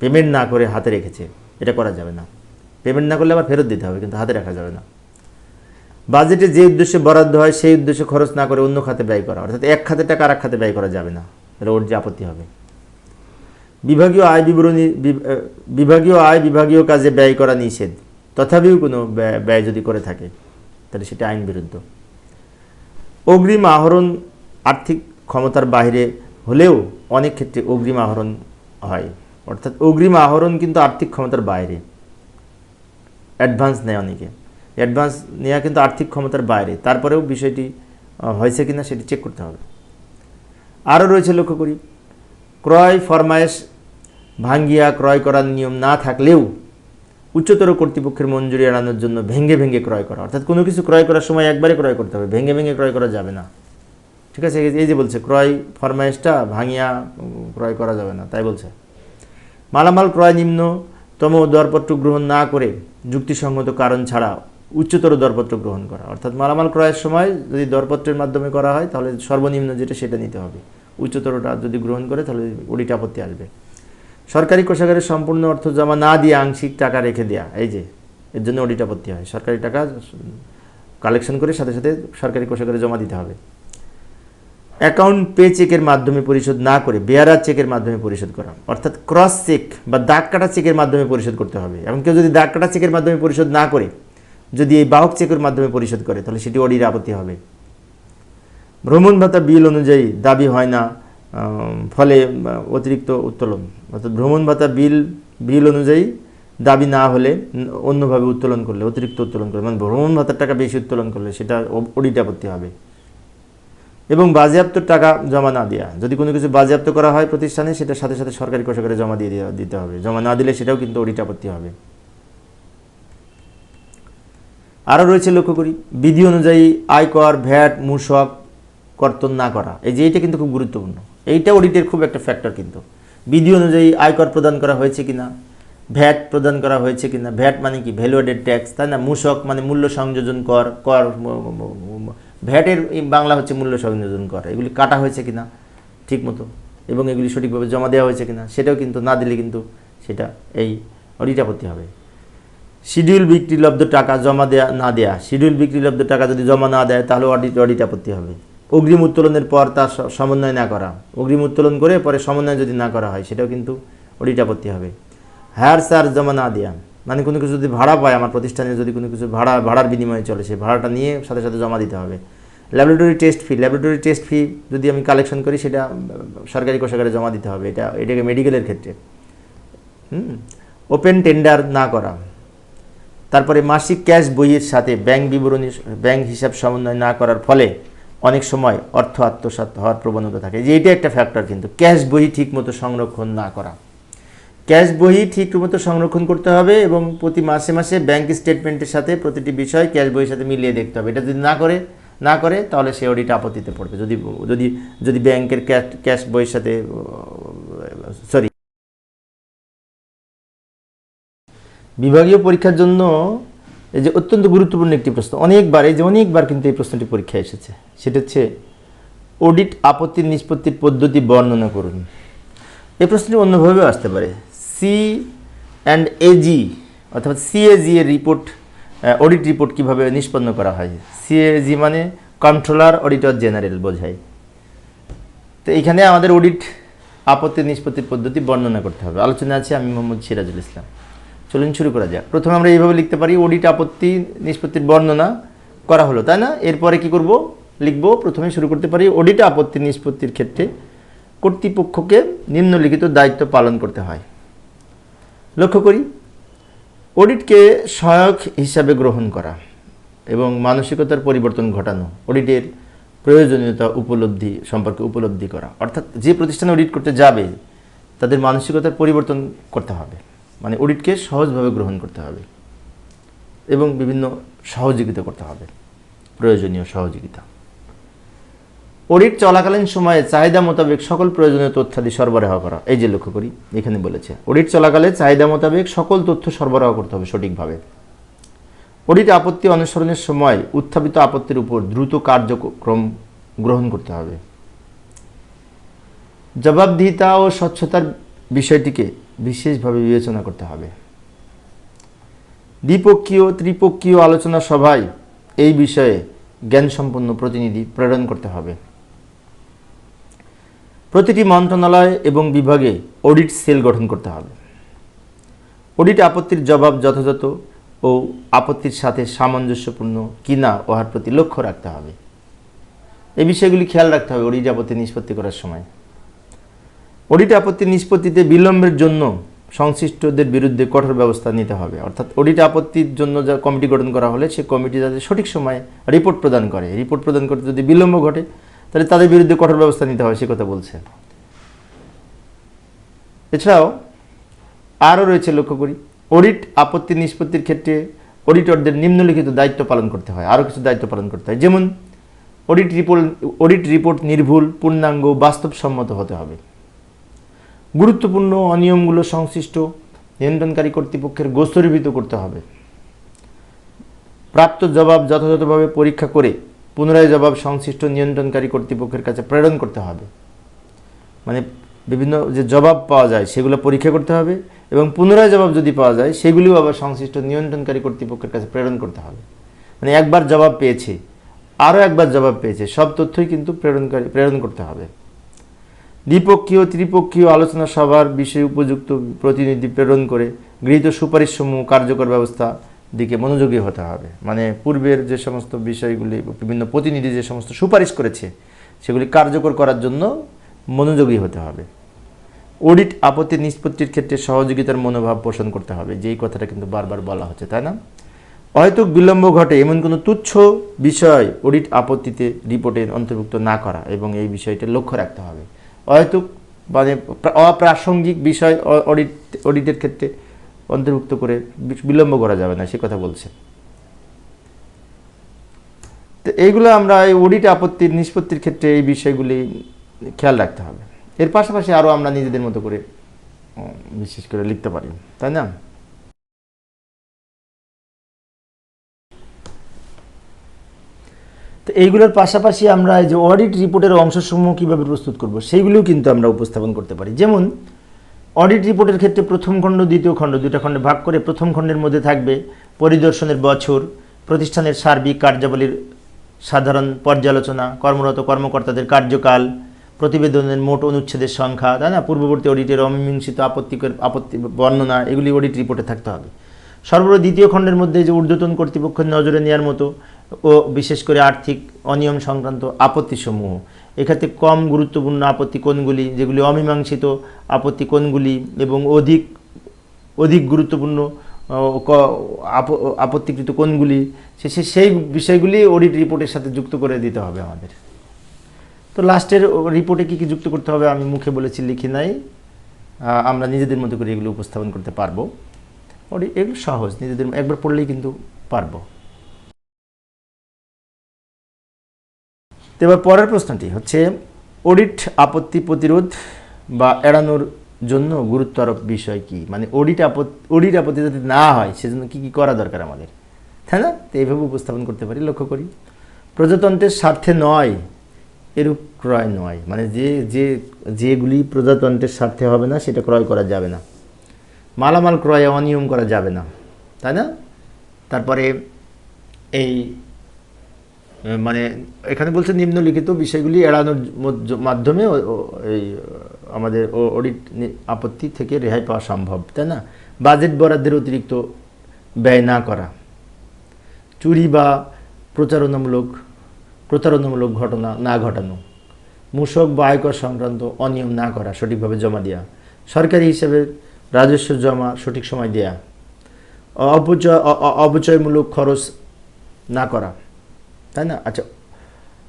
A: পেমেন্ট না করে হাতে রেখেছে, এটা করা যাবে না। পেমেন্ট না করলে আবার ফেরত দিতে হবে, কিন্তু হাতে রাখা যাবে না। বাজেটে যে উদ্দেশ্যে বরাদ্দ হয় সেই উদ্দেশ্যে খরচ না করে অন্য খাতে ব্যয় করা, অর্থাৎ এক খাতে টাকা আর এক খাতে ব্যয় করা যাবে না, তাহলে ওর যে আপত্তি হবে। বিভাগীয় আয় বিভাগীয় কাজে ব্যয় করা নিষেধ, তথাপিও কোনো ব্যয় যদি করে থাকে তাহলে সেটা আইন বিরুদ্ধ। অগ্রিম আহরণ আর্থিক ক্ষমতার বাইরে হলেও অনেক ক্ষেত্রে অগ্রিম আহরণ হয়, অর্থাৎ অগ্রিম আহরণ কিন্তু আর্থিক ক্ষমতার বাইরে। অ্যাডভান্স নেয় অনেকে, অ্যাডভান্স নেওয়া কিন্তু আর্থিক ক্ষমতার বাইরে, তারপরেও বিষয়টি হয়েছে কিনা সেটি চেক করতে হবে। আরও রয়েছে, লক্ষ্য করি, ক্রয় ফরমায়েশ ভাঙ্গিয়া ক্রয় করার নিয়ম না থাকলেও উচ্চতর কর্তৃপক্ষের মঞ্জুরি এড়ানোর জন্য ভেঙে ভেঙে ক্রয় করা, অর্থাৎ কোনো কিছু ক্রয় করার সময় একবারে ক্রয় করতে হবে, ভেঙে ভেঙে ক্রয় করা যাবে না। ঠিক আছে, এই যে বলছে ক্রয় ফরমায়েশটা ভাঙিয়া ক্রয় করা যাবে না, তাই বলছে। মালামাল ক্রয় নিম্নতম দরপত্র গ্রহণ না করে যুক্তিসঙ্গত কারণ ছাড়া উচ্চতর দরপত্র গ্রহণ করা, অর্থাৎ মালামাল ক্রয়ের সময় যদি দরপত্রের মাধ্যমে করা হয় তাহলে সর্বনিম্ন যেটা সেটা নিতে হবে, উচ্চতরটা যদি গ্রহণ করে তাহলে অডিট আপত্তি আসবে। সরকারি কোষাগারে সম্পূর্ণ অর্থ জমা না দিয়ে আংশিক টাকা রেখে দেয়া, এই যে এর জন্য অডিট আপত্তি হয়। সরকারি টাকা কালেকশন করে সাথে সাথে সরকারি কোষাগারে জমা দিতে হবে। অ্যাকাউন্ট পে চেকের মাধ্যমে পরিশোধ না করে বেয়ারার চেকের মাধ্যমে পরিশোধ করা, অর্থাৎ ক্রস চেক বা দাগ কাটা চেকের মাধ্যমে পরিশোধ করতে হবে। এখন কেউ যদি দাগ কাটা চেকের মাধ্যমে পরিশোধ না করে যদি এই বাহক চেকের মাধ্যমে পরিশোধ করে তাহলে সেটি অডিট আপত্তি হবে। ভ্রমণ ভাতা বিল অনুযায়ী দাবি হয় না, ফলে অতিরিক্ত উত্তোলন, অর্থাৎ ভ্রমণ ভাতা বিল অনুযায়ী দাবি না হলে অন্যভাবে উত্তোলন করলে, অতিরিক্ত উত্তোলন করলে, মানে ভ্রমণ ভাতার টাকা বেশি উত্তোলন করলে সেটা অডিট আপত্তি হবে। এবং বাজেয়াপ্ত টাকা জমা না দেওয়া, যদি কোনো কিছু বাজেয়াপ্ত করা হয় প্রতিষ্ঠানে সেটা সাথে সাথে সরকারি কোষাগারে জমা দিয়ে দিতে হবে, জমা না দিলে সেটাও কিন্তু অডিট আপত্তি হবে। আরও রয়েছে, লক্ষ্য করি, বিধি অনুযায়ী আয়কর ভ্যাট মূসক কর্তন না করা, এই যে এইটা কিন্তু খুব গুরুত্বপূর্ণ, এইটা অডিটের খুব একটা ফ্যাক্টর। কিন্তু বিধি অনুযায়ী আয়কর প্রদান করা হয়েছে কিনা, ভ্যাট প্রদান করা হয়েছে কিনা, ভ্যাট মানে কি ভ্যালু অ্যাডেড ট্যাক্স, তাই না? মূসক মানে মূল্য সংযোজন কর, ভ্যাটের বাংলা হচ্ছে মূল্য সংযোজন কর, এগুলি কাটা হয়েছে কিনা ঠিক মতো এবং এগুলি সঠিকভাবে জমা দেওয়া হয়েছে কিনা সেটাও কিন্তু না দিলে কিন্তু সেটা এই অডিট আপত্তি হবে। শিডিউল বিক্রিলব্ধ টাকা জমা দেওয়া না দেয়া, শিডিউল বিক্রিলব্ধ টাকা যদি জমা না দেয় তাহলে অডিট আপত্তি হবে। অগ্রিম উত্তোলনের পর তার সমন্বয় না করা, অগ্রিম উত্তোলন করে পরে সমন্বয় যদি না করা হয় সেটাও কিন্তু অডিট আপত্তি হবে। হায়ার চার্জ জমা না দেওয়া, মানে কোনো কিছু যদি ভাড়া পায় আমার প্রতিষ্ঠানে, যদি কোনো কিছু ভাড়ার বিনিময়ে চলে, সেই ভাড়াটা নিয়ে সাথে সাথে জমা দিতে হবে। ল্যাবরেটরি টেস্ট ফি যদি আমি কালেকশন করি সেটা সরকারি কোষাগারে জমা দিতে হবে, এটাকে মেডিকেলের ক্ষেত্রে। ওপেন টেন্ডার না করা, তারপরে মাসিক ক্যাশ বইয়ের সাথে ব্যাংক বিবরণী, ব্যাংক হিসাব সমন্বয় না করার ফলে অনেক সময় অর্থ আত্মসাৎ হওয়ার প্রবণতা থাকে, যে এটা একটা ফ্যাক্টর কিন্তু। ক্যাশ বই ঠিকমতো সংরক্ষণ না করা, ক্যাশ বই ঠিকমতো সংরক্ষণ করতে হবে এবং প্রতি মাসে মাসে ব্যাংক স্টেটমেন্টের সাথে প্রতিটি বিষয় ক্যাশ বইয়ের সাথে মিলিয়ে দেখতে হবে। এটা যদি না করে তাহলে সে অডিট আপত্তিতে পড়বে। যদি ব্যাংকের ক্যাশ বইয়ের সাথে বিভাগীয় পরীক্ষার জন্য এই যে অত্যন্ত গুরুত্বপূর্ণ একটি প্রশ্ন, অনেকবার কিন্তু এই প্রশ্নটি পরীক্ষায় এসেছে, সেটা হচ্ছে অডিট আপত্তির নিষ্পত্তির পদ্ধতি বর্ণনা করুন। এই প্রশ্নটি অন্যভাবেও আসতে পারে। C&AG অর্থাৎ CAG এর রিপোর্ট, অডিট রিপোর্ট কীভাবে নিষ্পন্ন করা হয়। CAG মানে কন্ট্রোলার অডিটর জেনারেল বোঝায়। তো এইখানে আমাদের অডিট আপত্তির নিষ্পত্তির পদ্ধতি বর্ণনা করতে হবে। আলোচনা আছে আমি মোহাম্মদ সিরাজুল ইসলাম। চলুন শুরু করা যাক। প্রথমে আমরা এইভাবে লিখতে পারি, অডিট আপত্তি নিষ্পত্তির বর্ণনা করা হলো, তাই না? এরপরে কি করব, লিখব। প্রথমে শুরু করতে পারি, অডিট আপত্তি নিষ্পত্তির ক্ষেত্রে কর্তৃপক্ষকে নিম্নলিখিত দায়িত্ব পালন করতে হয়। লক্ষ্য করি, অডিটকে সহায়ক হিসাবে গ্রহণ করা এবং মানসিকতার পরিবর্তন ঘটানো, অডিটের প্রয়োজনীয়তা সম্পর্কে উপলব্ধি করা। অর্থাৎ যে প্রতিষ্ঠানে অডিট করতে যাবে তাদের মানসিকতার পরিবর্তন করতে হবে, মানে অডিটকে সহজভাবে গ্রহণ করতে হবে এবং বিভিন্ন সহযোগিতা করতে হবে, প্রয়োজনীয় সহযোগিতা। অডিট চলাকালীন সময়ে চাহিদা মোতাবেক সকল প্রয়োজনীয় তথ্যাদি সরবরাহ করা। এই যে লক্ষ্য করি এখানে বলেছে, অডিট চলাকালে চাহিদা মোতাবেক সকল তথ্য সরবরাহ করতে হবে সঠিকভাবে। অডিট আপত্তি অনুসরণের সময় উত্থাপিত আপত্তির উপর দ্রুত কার্যক্রম গ্রহণ করতে হবে। জবাবদিহিতা ও স্বচ্ছতার বিষয়টিকে বিশেষভাবে বিবেচনা করতে হবে। দ্বিপক্ষীয় ত্রিপক্ষীয় আলোচনা সভায় এই বিষয়ে জ্ঞানসম্পন্ন প্রতিনিধি প্রেরণ করতে হবে। প্রতিটি মন্ত্রণালয় এবং বিভাগে অডিট সেল গঠন করতে হবে। অডিট আপত্তির জবাব যথাযথ ও আপত্তির সাথে সামঞ্জস্যপূর্ণ কিনা উহার প্রতি লক্ষ্য রাখতে হবে। এই বিষয়গুলি খেয়াল রাখতে হবে অডিট আপত্তি নিষ্পত্তি করার সময়। অডিট আপত্তি নিষ্পত্তিতে বিলম্বের জন্য সংশ্লিষ্টদের বিরুদ্ধে কঠোর ব্যবস্থা নিতে হবে। অর্থাৎ অডিট আপত্তির জন্য যা কমিটি গঠন করা হলে সে কমিটি যাতে সঠিক সময়ে রিপোর্ট প্রদান করতে যদি বিলম্ব ঘটে তাহলে তাদের বিরুদ্ধে কঠোর ব্যবস্থা নিতে হবে, সে কথা বলছে। এছাড়াও আরও রয়েছে, লক্ষ্য করি, অডিট আপত্তি নিষ্পত্তির ক্ষেত্রে অডিটরদের নিম্নলিখিত দায়িত্ব পালন করতে হয়। আরও কিছু দায়িত্ব পালন করতে হয়, যেমন অডিট রিপোর্ট নির্ভুল, পূর্ণাঙ্গ, বাস্তবসম্মত হতে হবে। গুরুত্বপূর্ণ অনিয়মগুলো সংশ্লিষ্ট নিয়ন্ত্রণকারী কর্তৃপক্ষের গোচরীভূত করতে হবে। প্রাপ্ত জবাব যথাযথভাবে পরীক্ষা করে পুনরায় জবাব সংশ্লিষ্ট নিয়ন্ত্রণকারী কর্তৃপক্ষের কাছে প্রেরণ করতে হবে। মানে বিভিন্ন যে জবাব পাওয়া যায় সেগুলো পরীক্ষা করতে হবে এবং পুনরায় জবাব যদি পাওয়া যায় সেগুলিও আবার সংশ্লিষ্ট নিয়ন্ত্রণকারী কর্তৃপক্ষের কাছে প্রেরণ করতে হবে। মানে একবার জবাব পেয়েছে, আরও একবার জবাব পেয়েছে, সব তথ্যই কিন্তু প্রেরণ করতে হবে। দ্বিপক্ষীয় ত্রিপক্ষীয় আলোচনা সভার বিষয়ে উপযুক্ত প্রতিনিধি প্রেরণ করে গৃহীত সুপারিশসমূহ কার্যকর ব্যবস্থা দিকে মনোযোগী হতে হবে। মানে পূর্বের যে সমস্ত বিষয়গুলি বিভিন্ন প্রতিনিধি যে সমস্ত সুপারিশ করেছে সেগুলি কার্যকর করার জন্য মনোযোগী হতে হবে। অডিট আপত্তি নিষ্পত্তির ক্ষেত্রে সহযোগিতার মনোভাব পোষণ করতে হবে, যেই কথাটা কিন্তু বারবার বলা হচ্ছে, তাই না? অহেতুক বিলম্ব ঘটে এমন কোনো তুচ্ছ বিষয় অডিট আপত্তিতে রিপোর্টের অন্তর্ভুক্ত না করা এবং এই বিষয়টা লক্ষ্য রাখতে হবে। অহেতুক মানে অপ্রাসঙ্গিক বিষয় অডিটের ক্ষেত্রে অন্তর্ভুক্ত করে বিলম্ব করা যাবে না, সে কথা বলছে। তো এইগুলো আমরা এই অডিট আপত্তির নিষ্পত্তির ক্ষেত্রে এই বিষয়গুলি খেয়াল রাখতে হবে। এর পাশাপাশি আরও আমরা নিজেদের মতো করে বিশেষ করে লিখতে পারি, তাই না? তো এইগুলোর পাশাপাশি আমরা এই যে অডিট রিপোর্টের অংশসমূহ কীভাবে প্রস্তুত করব সেইগুলিও কিন্তু আমরা উপস্থাপন করতে পারি। যেমন অডিট রিপোর্টের ক্ষেত্রে প্রথম খণ্ড দ্বিতীয় খণ্ড দুটা খণ্ডে ভাগ করে প্রথম খণ্ডের মধ্যে থাকবে পরিদর্শনের বছর, প্রতিষ্ঠানের সার্বিক কার্যাবলীর সাধারণ পর্যালোচনা, কর্মরত কর্মকর্তাদের কার্যকাল, প্রতিবেদনের মোট অনুচ্ছেদের সংখ্যা, তাই না, পূর্ববর্তী অডিটের অমীমাংসিত আপত্তি বর্ণনা, এগুলি অডিট রিপোর্টে থাকতে হবে। সর্বশেষ দ্বিতীয় খণ্ডের মধ্যে যে ঊর্ধ্বতন কর্তৃপক্ষের নজরে নেওয়ার মতো ও বিশেষ করে আর্থিক অনিয়ম সংক্রান্ত আপত্তিসমূহ, এক্ষেত্রে কম গুরুত্বপূর্ণ আপত্তি কোনগুলি, যেগুলি অমীমাংসিত আপত্তি কোনগুলি, এবং অধিক গুরুত্বপূর্ণ আপত্তিকৃত কোনগুলি, সেই বিষয়গুলি অডিট রিপোর্টের সাথে যুক্ত করে দিতে হবে আমাদের। তো লাস্টের রিপোর্টে কী কী যুক্ত করতে হবে আমি মুখে বলেছি, লিখি নাই, আমরা নিজেদের মতো করে এগুলো উপস্থাপন করতে পারবো। এগুলো সহজ, নিজেদের একবার পড়লেই কিন্তু পারবো। তো এবার পরের প্রশ্নটি হচ্ছে, অডিট আপত্তি প্রতিরোধ বা এড়ানোর জন্য গুরুত্ব আরোপ বিষয় কি, মানে অডিট আপত্তি যাতে না হয় সেজন্য কি কি করা দরকার আমাদের, তাই না? তো এইভাবে উপস্থাপন করতে পারি। লক্ষ্য করি, প্রজাতন্ত্রের স্বার্থে নয় এরূপ ক্রয় নয়, মানে যেগুলি প্রজাতন্ত্রের স্বার্থে হবে না সেটা ক্রয় করা যাবে না। মালামাল ক্রয়ে অনিয়ম করা যাবে না, তাই না? তারপরে এই মানে এখানে বলছে নিম্নলিখিত বিষয়গুলি এড়ানোর মাধ্যমে এই আমাদের অডিট আপত্তি থেকে রেহাই পাওয়া সম্ভব, তাই না? বাজেট বরাদ্দের অতিরিক্ত ব্যয় না করা, চুরি বা প্রতারণামূলক ঘটনা না ঘটানো, মূসক বা আয়কর সংক্রান্ত অনিয়ম না করা, সঠিকভাবে জমা দেওয়া, সরকারি হিসাবে রাজস্ব জমা সঠিক সময় দেয়া, অপচয়মূলক খরচ না করা, তাই না? আচ্ছা,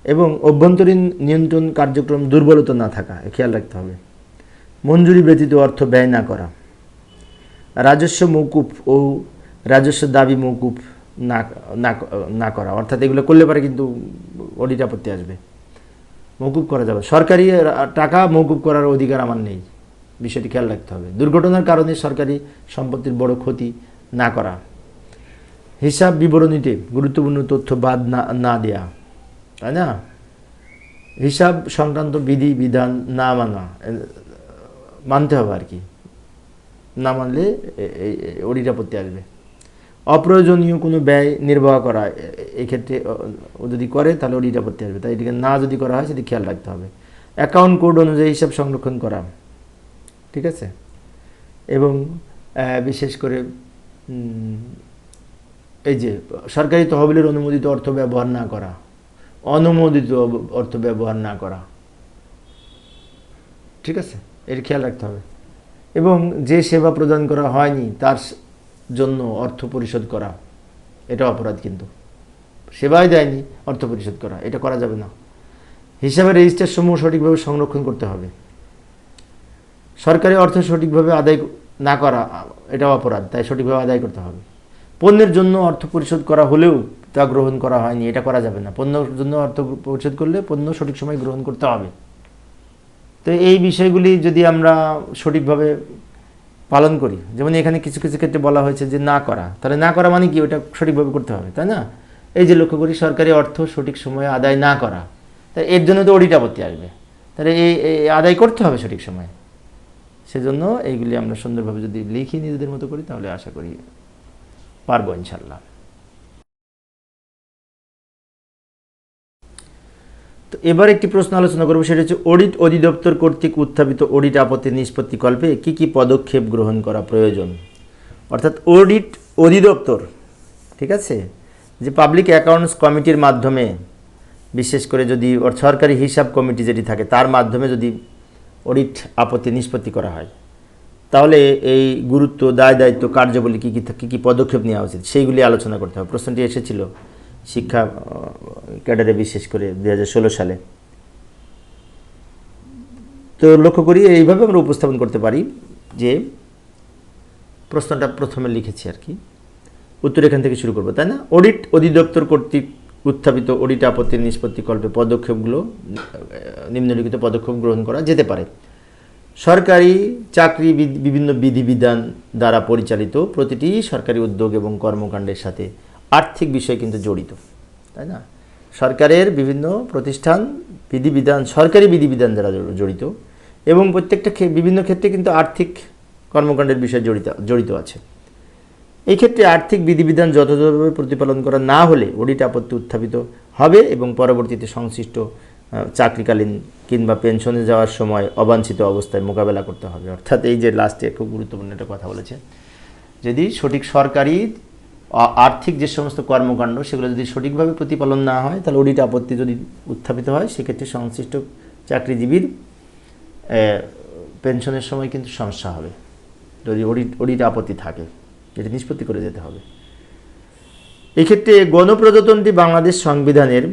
A: এবং অভ্যন্তরীণ নিয়ন্ত্রণ কার্যক্রম দুর্বলতা না থাকা, খেয়াল রাখতে হবে। মঞ্জুরি ব্যতীত অর্থ ব্যয় না করা, রাজস্ব মৌকুফ ও রাজস্ব দাবি মৌকুফ না করা, অর্থাৎ এগুলো করলে পারে কিন্তু অডিট আপত্তি আসবে। মৌকুফ করা যাবে, সরকারি টাকা মৌকুফ করার অধিকার আমার নেই, বিষয়টি খেয়াল রাখতে হবে। দুর্ঘটনার কারণে সরকারি সম্পত্তির বড় ক্ষতি না করা, হিসাব বিবরণীতে গুরুত্বপূর্ণ তথ্য বাদ না দেয়া, তাই না? হিসাব সংক্রান্ত বিধি বিধান না মানতে হবে আর কি, না মানলে অডিট আপত্তি আসবে। অপ্রয়োজনীয় কোনো ব্যয় নির্বাহ করা, এক্ষেত্রে যদি করে তাহলে অডিট আপত্তি আসবে, তাই এটিকে না যদি করা হয় সেটি খেয়াল রাখতে হবে। অ্যাকাউন্ট কোড অনুযায়ী হিসাব সংরক্ষণ করা, ঠিক আছে? এবং বিশেষ করে এই যে সরকারি তহবিলের অনুমোদিত অর্থ ব্যবহার না করা, অনুমোদিত অর্থ ব্যবহার না করা, ঠিক আছে? এর খেয়াল রাখতে হবে। এবং যে সেবা প্রদান করা হয়নি তার জন্য অর্থ পরিশোধ করা, এটা অপরাধ, কিন্তু সেবাই দেয়নি অর্থ পরিশোধ করা, এটা করা যাবে না। হিসাবের রেজিস্টার সমূহ সঠিকভাবে সংরক্ষণ করতে হবে। সরকারি অর্থ সঠিকভাবে আদায় না করা, এটাও অপরাধ, তাই সঠিকভাবে আদায় করতে হবে। পণ্যের জন্য অর্থ পরিশোধ করা হলেও তা গ্রহণ করা হয়নি, এটা করা যাবে না। পণ্যের জন্য অর্থ পরিশোধ করলে পণ্য সঠিক সময় গ্রহণ করতে হবে। তো এই বিষয়গুলি যদি আমরা সঠিকভাবে পালন করি, যেমন এখানে কিছু কিছু ক্ষেত্রে বলা হয়েছে যে না করা, তাহলে না করা মানে কি, ওটা সঠিকভাবে করতে হবে, তাই না? এই যে লক্ষ্য করি, সরকারি অর্থ সঠিক সময়ে আদায় না করা, তাই এর জন্য তো অডিট আপত্তি আসবে, তাহলে এই আদায় করতে হবে সঠিক সময়ে। সেজন্য এইগুলি আমরা সুন্দরভাবে যদি লিখি নিজেদের মতো করি তাহলে আশা করি পারবো ইনশাল্লাহ। তো এবার একটি প্রশ্ন আলোচনা করবো, সেটা হচ্ছে অডিট অধিদপ্তর কর্তৃক উত্থাপিত অডিট আপত্তির নিষ্পত্তিকল্পে কী কী পদক্ষেপ গ্রহণ করা প্রয়োজন। অর্থাৎ অডিট অধিদপ্তর, ঠিক আছে, যে পাবলিক অ্যাকাউন্টস কমিটির মাধ্যমে, বিশেষ করে যদি সরকারি হিসাব কমিটি যেটি থাকে তার মাধ্যমে যদি অডিট আপত্তি নিষ্পত্তি করা হয়, তাহলে এই গুরুত্ব, দায় দায়িত্ব, কার্যাবলী কী কী পদক্ষেপ নেওয়া উচিত সেইগুলি আলোচনা করতে হবে। প্রশ্নটি এসেছিল শিক্ষা ক্যাডারে, বিশেষ করে 2016 সালে। তো লক্ষ্য করি এইভাবে আমরা উপস্থাপন করতে পারি যে প্রশ্নটা প্রথমে লিখেছি আর কি, উত্তর এখান থেকে শুরু করবো, তাই না? অডিট অধিদপ্তর কর্তৃক উত্থাপিত অডিট আপত্তির নিষ্পত্তিকল্পে পদক্ষেপগুলো, নিম্নলিখিত পদক্ষেপ গ্রহণ করা যেতে পারে। সরকারি চাকরি বিভিন্ন বিধিবিধান দ্বারা পরিচালিত প্রতিটি সরকারি উদ্যোগ এবং কর্মকাণ্ডের সাথে আর্থিক বিষয় কিন্তু জড়িত, তাই না? সরকারের বিভিন্ন প্রতিষ্ঠান বিধিবিধান, সরকারি বিধিবিধান দ্বারা জড়িত, এবং প্রত্যেকটা বিভিন্ন ক্ষেত্রে কিন্তু আর্থিক কর্মকাণ্ডের বিষয় জড়িত আছে। এই ক্ষেত্রে আর্থিক বিধিবিধান যথাযথভাবে প্রতিপালন করা না হলে অডিট আপত্তি উত্থাপিত হবে এবং পরবর্তীতে সংশ্লিষ্ট চাকরিকালীন কিংবা পেনশনে যাওয়ার সময় অবাঞ্ছিত অবস্থায় মোকাবেলা করতে হবে। অর্থাৎ এই যে লাস্টে খুব গুরুত্বপূর্ণ একটা কথা বলেছে, যদি সঠিক সরকারি আর্থিক যে সমস্ত কর্মকাণ্ড সেগুলো যদি সঠিকভাবে প্রতিপালন না হয়, তাহলে অডিট আপত্তি যদি উত্থাপিত হয়, সেক্ষেত্রে সংশ্লিষ্ট চাকরিজীবীর পেনশনের সময় কিন্তু সমস্যা হবে যদি অডিট আপত্তি থাকে, যেটা নিষ্পত্তি করে যেতে হবে। এক্ষেত্রে গণপ্রজাতন্ত্রী বাংলাদেশ সংবিধানের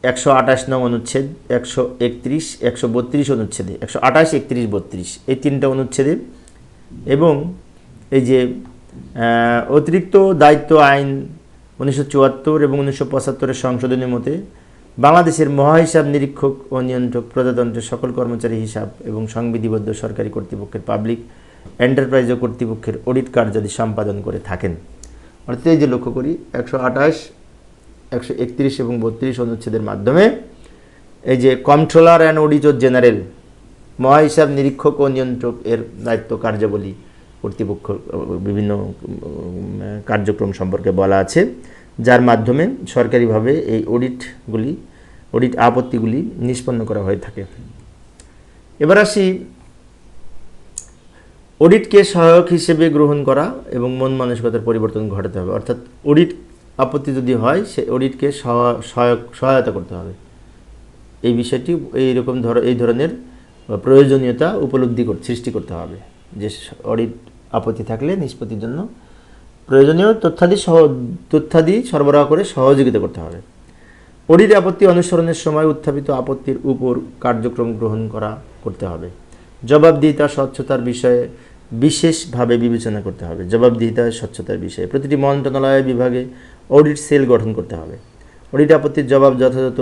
A: 128 নং অনুচ্ছেদ, 131, 132 অনুচ্ছেদে, 128, 31, 32 এই তিনটা অনুচ্ছেদে এবং এই যে অতিরিক্ত দায়িত্ব আইন 1974 এবং 1975 সংশোধনী মতে বাংলাদেশের মহাহিসাব নিরীক্ষক ও নিয়ন্ত্রক প্রজাতন্ত্রের সকল কর্মচারী হিসাব এবং সংবিধিবদ্ধ সরকারি কর্তৃপক্ষের পাবলিক এন্টারপ্রাইজ ও কর্তৃপক্ষের অডিট কার্যাদি সম্পাদন করে থাকেন। অর্থাৎ এই যে লক্ষ্য করি 128, 131 এবং 32 অনুচ্ছেদের মাধ্যমে এই যে কন্ট্রোলার অ্যান্ড অডিটর জেনারেল, মহাহিসাব নিরীক্ষক ও নিয়ন্ত্রক এর দায়িত্ব কার্যাবলী কর্তৃপক্ষ বিভিন্ন কার্যক্রম সম্পর্কে বলা আছে, যার মাধ্যমে সরকারিভাবে এই অডিট আপত্তিগুলি নিষ্পন্ন করা হয়ে থাকে। এবার আসি অডিটকে সহায়ক হিসেবে গ্রহণ করা এবং মন মানসিকতার পরিবর্তন ঘটাতে হবে। অর্থাৎ অডিট আপত্তি যদি হয়, সে অডিটকে সহায়তা করতে হবে। এই বিষয়টি এই ধরনের প্রয়োজনীয়তা সৃষ্টি করতে হবে যে অডিট আপত্তি থাকলে নিষ্পত্তির জন্য প্রয়োজনীয় তথ্যাদি সরবরাহ করে সহযোগিতা করতে হবে। অডিট আপত্তি অনুসরণের সময় উত্থাপিত আপত্তির উপর কার্যক্রম গ্রহণ করতে হবে। জবাবদিহিতা স্বচ্ছতার বিষয়ে বিশেষভাবে বিবেচনা করতে হবে। জবাবদিহিতা স্বচ্ছতার বিষয়ে প্রতিটি মন্ত্রণালয় বিভাগে অডিট সেল গঠন করতে হবে। অডিট আপত্তির জবাব যথাযথ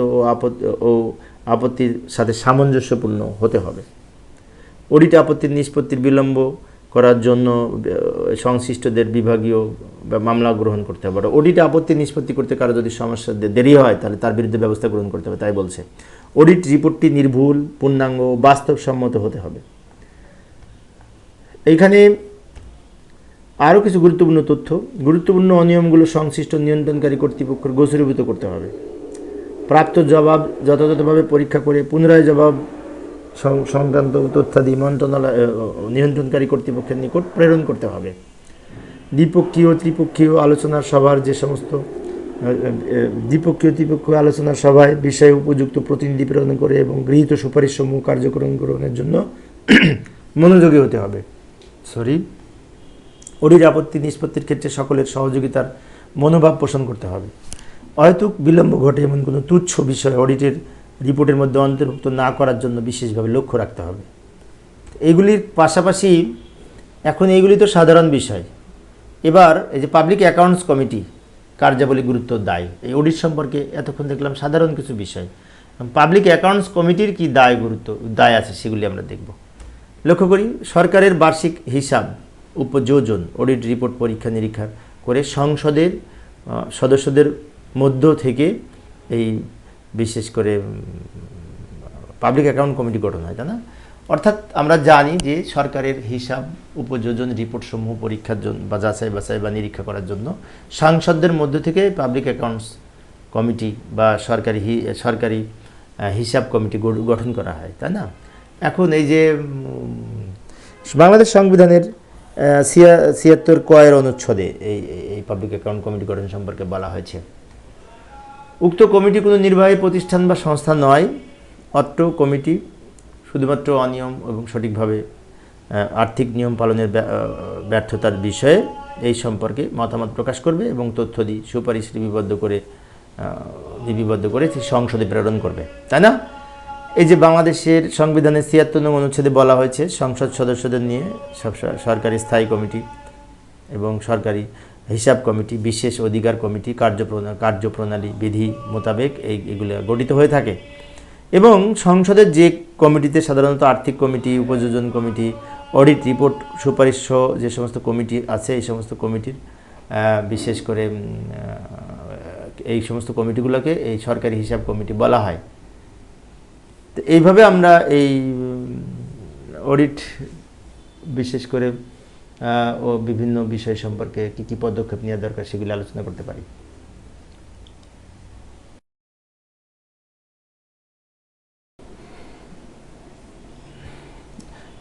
A: ও আপত্তির সাথে সামঞ্জস্যপূর্ণ হতে হবে। অডিট আপত্তির নিষ্পত্তির বিলম্ব করার জন্য সংশ্লিষ্টদের বিভাগীয় মামলা গ্রহণ করতে হবে। অডিট আপত্তি নিষ্পত্তি করতে কারো যদি সমস্যা দেরি হয়, তাহলে তার বিরুদ্ধে ব্যবস্থা গ্রহণ করতে হবে, তাই বলছে। অডিট রিপোর্টটি নির্ভুল, পূর্ণাঙ্গ, বাস্তবসম্মত হতে হবে। এইখানে আরও কিছু গুরুত্বপূর্ণ তথ্য, গুরুত্বপূর্ণ অনিয়মগুলো সংশ্লিষ্ট নিয়ন্ত্রণকারী কর্তৃপক্ষের গোচরীভূত করতে হবে। প্রাপ্ত জবাব যথাযথভাবে পরীক্ষা করে পুনরায় জবাব সংক্রান্ত তথ্যাদি মন্ত্রণালয় নিয়ন্ত্রণকারী কর্তৃপক্ষের নিকট প্রেরণ করতে হবে। দ্বিপক্ষীয় ত্রিপক্ষীয় আলোচনার সভার যে সমস্ত ত্রিপক্ষীয় আলোচনার সভায় বিষয়ে উপযুক্ত প্রতিনিধি প্রেরণ করে এবং গৃহীত সুপারিশসমূহ কার্যক্রম গ্রহণের জন্য মনোযোগী হতে হবে। অডিট আপত্তি নিষ্পত্তির ক্ষেত্রে সকলের সহযোগিতার মনোভাব পোষণ করতে হবে। অহেতুক বিলম্ব ঘটে এমন কোনো তুচ্ছ বিষয় অডিটের রিপোর্টের মধ্যে অন্তর্ভুক্ত না করার জন্য বিশেষভাবে লক্ষ্য রাখতে হবে। এইগুলির পাশাপাশি এখন এইগুলি তো সাধারণ বিষয়। এবার এই যে পাবলিক অ্যাকাউন্টস কমিটি কার্যাবলী গুরুত্ব দায়, এই অডিট সম্পর্কে এতক্ষণ দেখলাম সাধারণ কিছু বিষয়। পাবলিক অ্যাকাউন্টস কমিটির কি দায় আছে সেগুলি আমরা দেখব। লক্ষ্য করি, সরকারের বার্ষিক হিসাব উপযোজন অডিট রিপোর্ট পরীক্ষা নিরীক্ষা করে সংসদের সদস্যদের মধ্য থেকে এই বিশেষ করে পাবলিক অ্যাকাউন্ট কমিটি গঠন হয়, তাই না? অর্থাৎ আমরা জানি যে সরকারের হিসাব উপযোজন রিপোর্টসমূহ পরীক্ষার জন্য বা যাচাই বাছাই বা নিরীক্ষা করার জন্য সাংসদদের মধ্য থেকে পাবলিক অ্যাকাউন্টস কমিটি বা সরকারি হিসাব কমিটি গঠন করা হয়, তাই না? এখন এই যে বাংলাদেশ সংবিধানের 76 কয়ের অনুচ্ছেদে এই পাবলিক অ্যাকাউন্ট কমিটি গঠন সম্পর্কে বলা হয়েছে। উক্ত কমিটি কোনো নির্বাহী প্রতিষ্ঠান বা সংস্থা নয়। অত্র কমিটি শুধুমাত্র অনিয়ম এবং সঠিকভাবে আর্থিক নিয়ম পালনের ব্যর্থতার বিষয়ে এই সম্পর্কে মতামত প্রকাশ করবে এবং তথ্য সুপারিশ লিপিবদ্ধ করে সংসদে প্রেরণ করবে, তাই না? এই যে বাংলাদেশের সংবিধানের 76 নং অনুচ্ছেদে বলা হয়েছে সংসদ সদস্যদের নিয়ে সরকারি স্থায়ী কমিটি এবং সরকারি হিসাব কমিটি, বিশেষ অধিকার কমিটি কার্যপ্রণালী বিধি মোতাবেক এগুলো গঠিত হয়ে থাকে এবং সংসদের যে কমিটিতে সাধারণত আর্থিক কমিটি, উপযোজন কমিটি, অডিট রিপোর্ট সুপারিশ সহ যে সমস্ত কমিটি আছে, এই সমস্ত কমিটির বিশেষ করে এই সমস্ত কমিটিগুলোকে এই সরকারি হিসাব কমিটি বলা হয়। তো এইভাবে আমরা এই অডিট বিশেষ করে ও বিভিন্ন বিষয় সম্পর্কে কী কী পদক্ষেপ নেওয়া দরকার সেগুলি আলোচনা করতে পারি।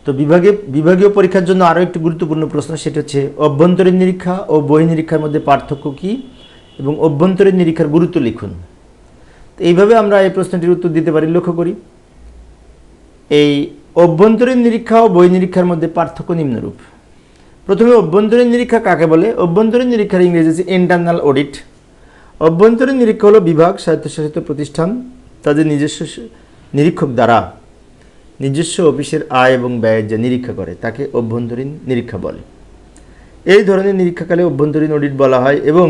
A: তো বিভাগীয় পরীক্ষার জন্য আরও একটি গুরুত্বপূর্ণ প্রশ্ন, সেটা হচ্ছে অভ্যন্তরীণ নিরীক্ষা ও বহির্নিরীক্ষার মধ্যে পার্থক্য কী এবং অভ্যন্তরীণ নিরীক্ষার গুরুত্ব লিখুন। তো এইভাবে আমরা এই প্রশ্নটির উত্তর দিতে পারি। লক্ষ্য করি, এই অভ্যন্তরীণ নিরীক্ষা ও বহির্নিরীক্ষার মধ্যে পার্থক্য নিম্নরূপ। প্রথমে অভ্যন্তরীণ নিরীক্ষা কাকে বলে? অভ্যন্তরীণ নিরীক্ষার ইংরেজি হচ্ছে ইন্টারনাল অডিট। অভ্যন্তরীণ নিরীক্ষা হলো বিভাগ, স্বায়ত্তশাসিত প্রতিষ্ঠান তাদের নিজস্ব নিরীক্ষক দ্বারা নিজস্ব অফিসের আয় এবং ব্যয়ের যে নিরীক্ষা করে তাকে অভ্যন্তরীণ নিরীক্ষা বলে। এই ধরনের নিরীক্ষাকালে অভ্যন্তরীণ অডিট বলা হয়। এবং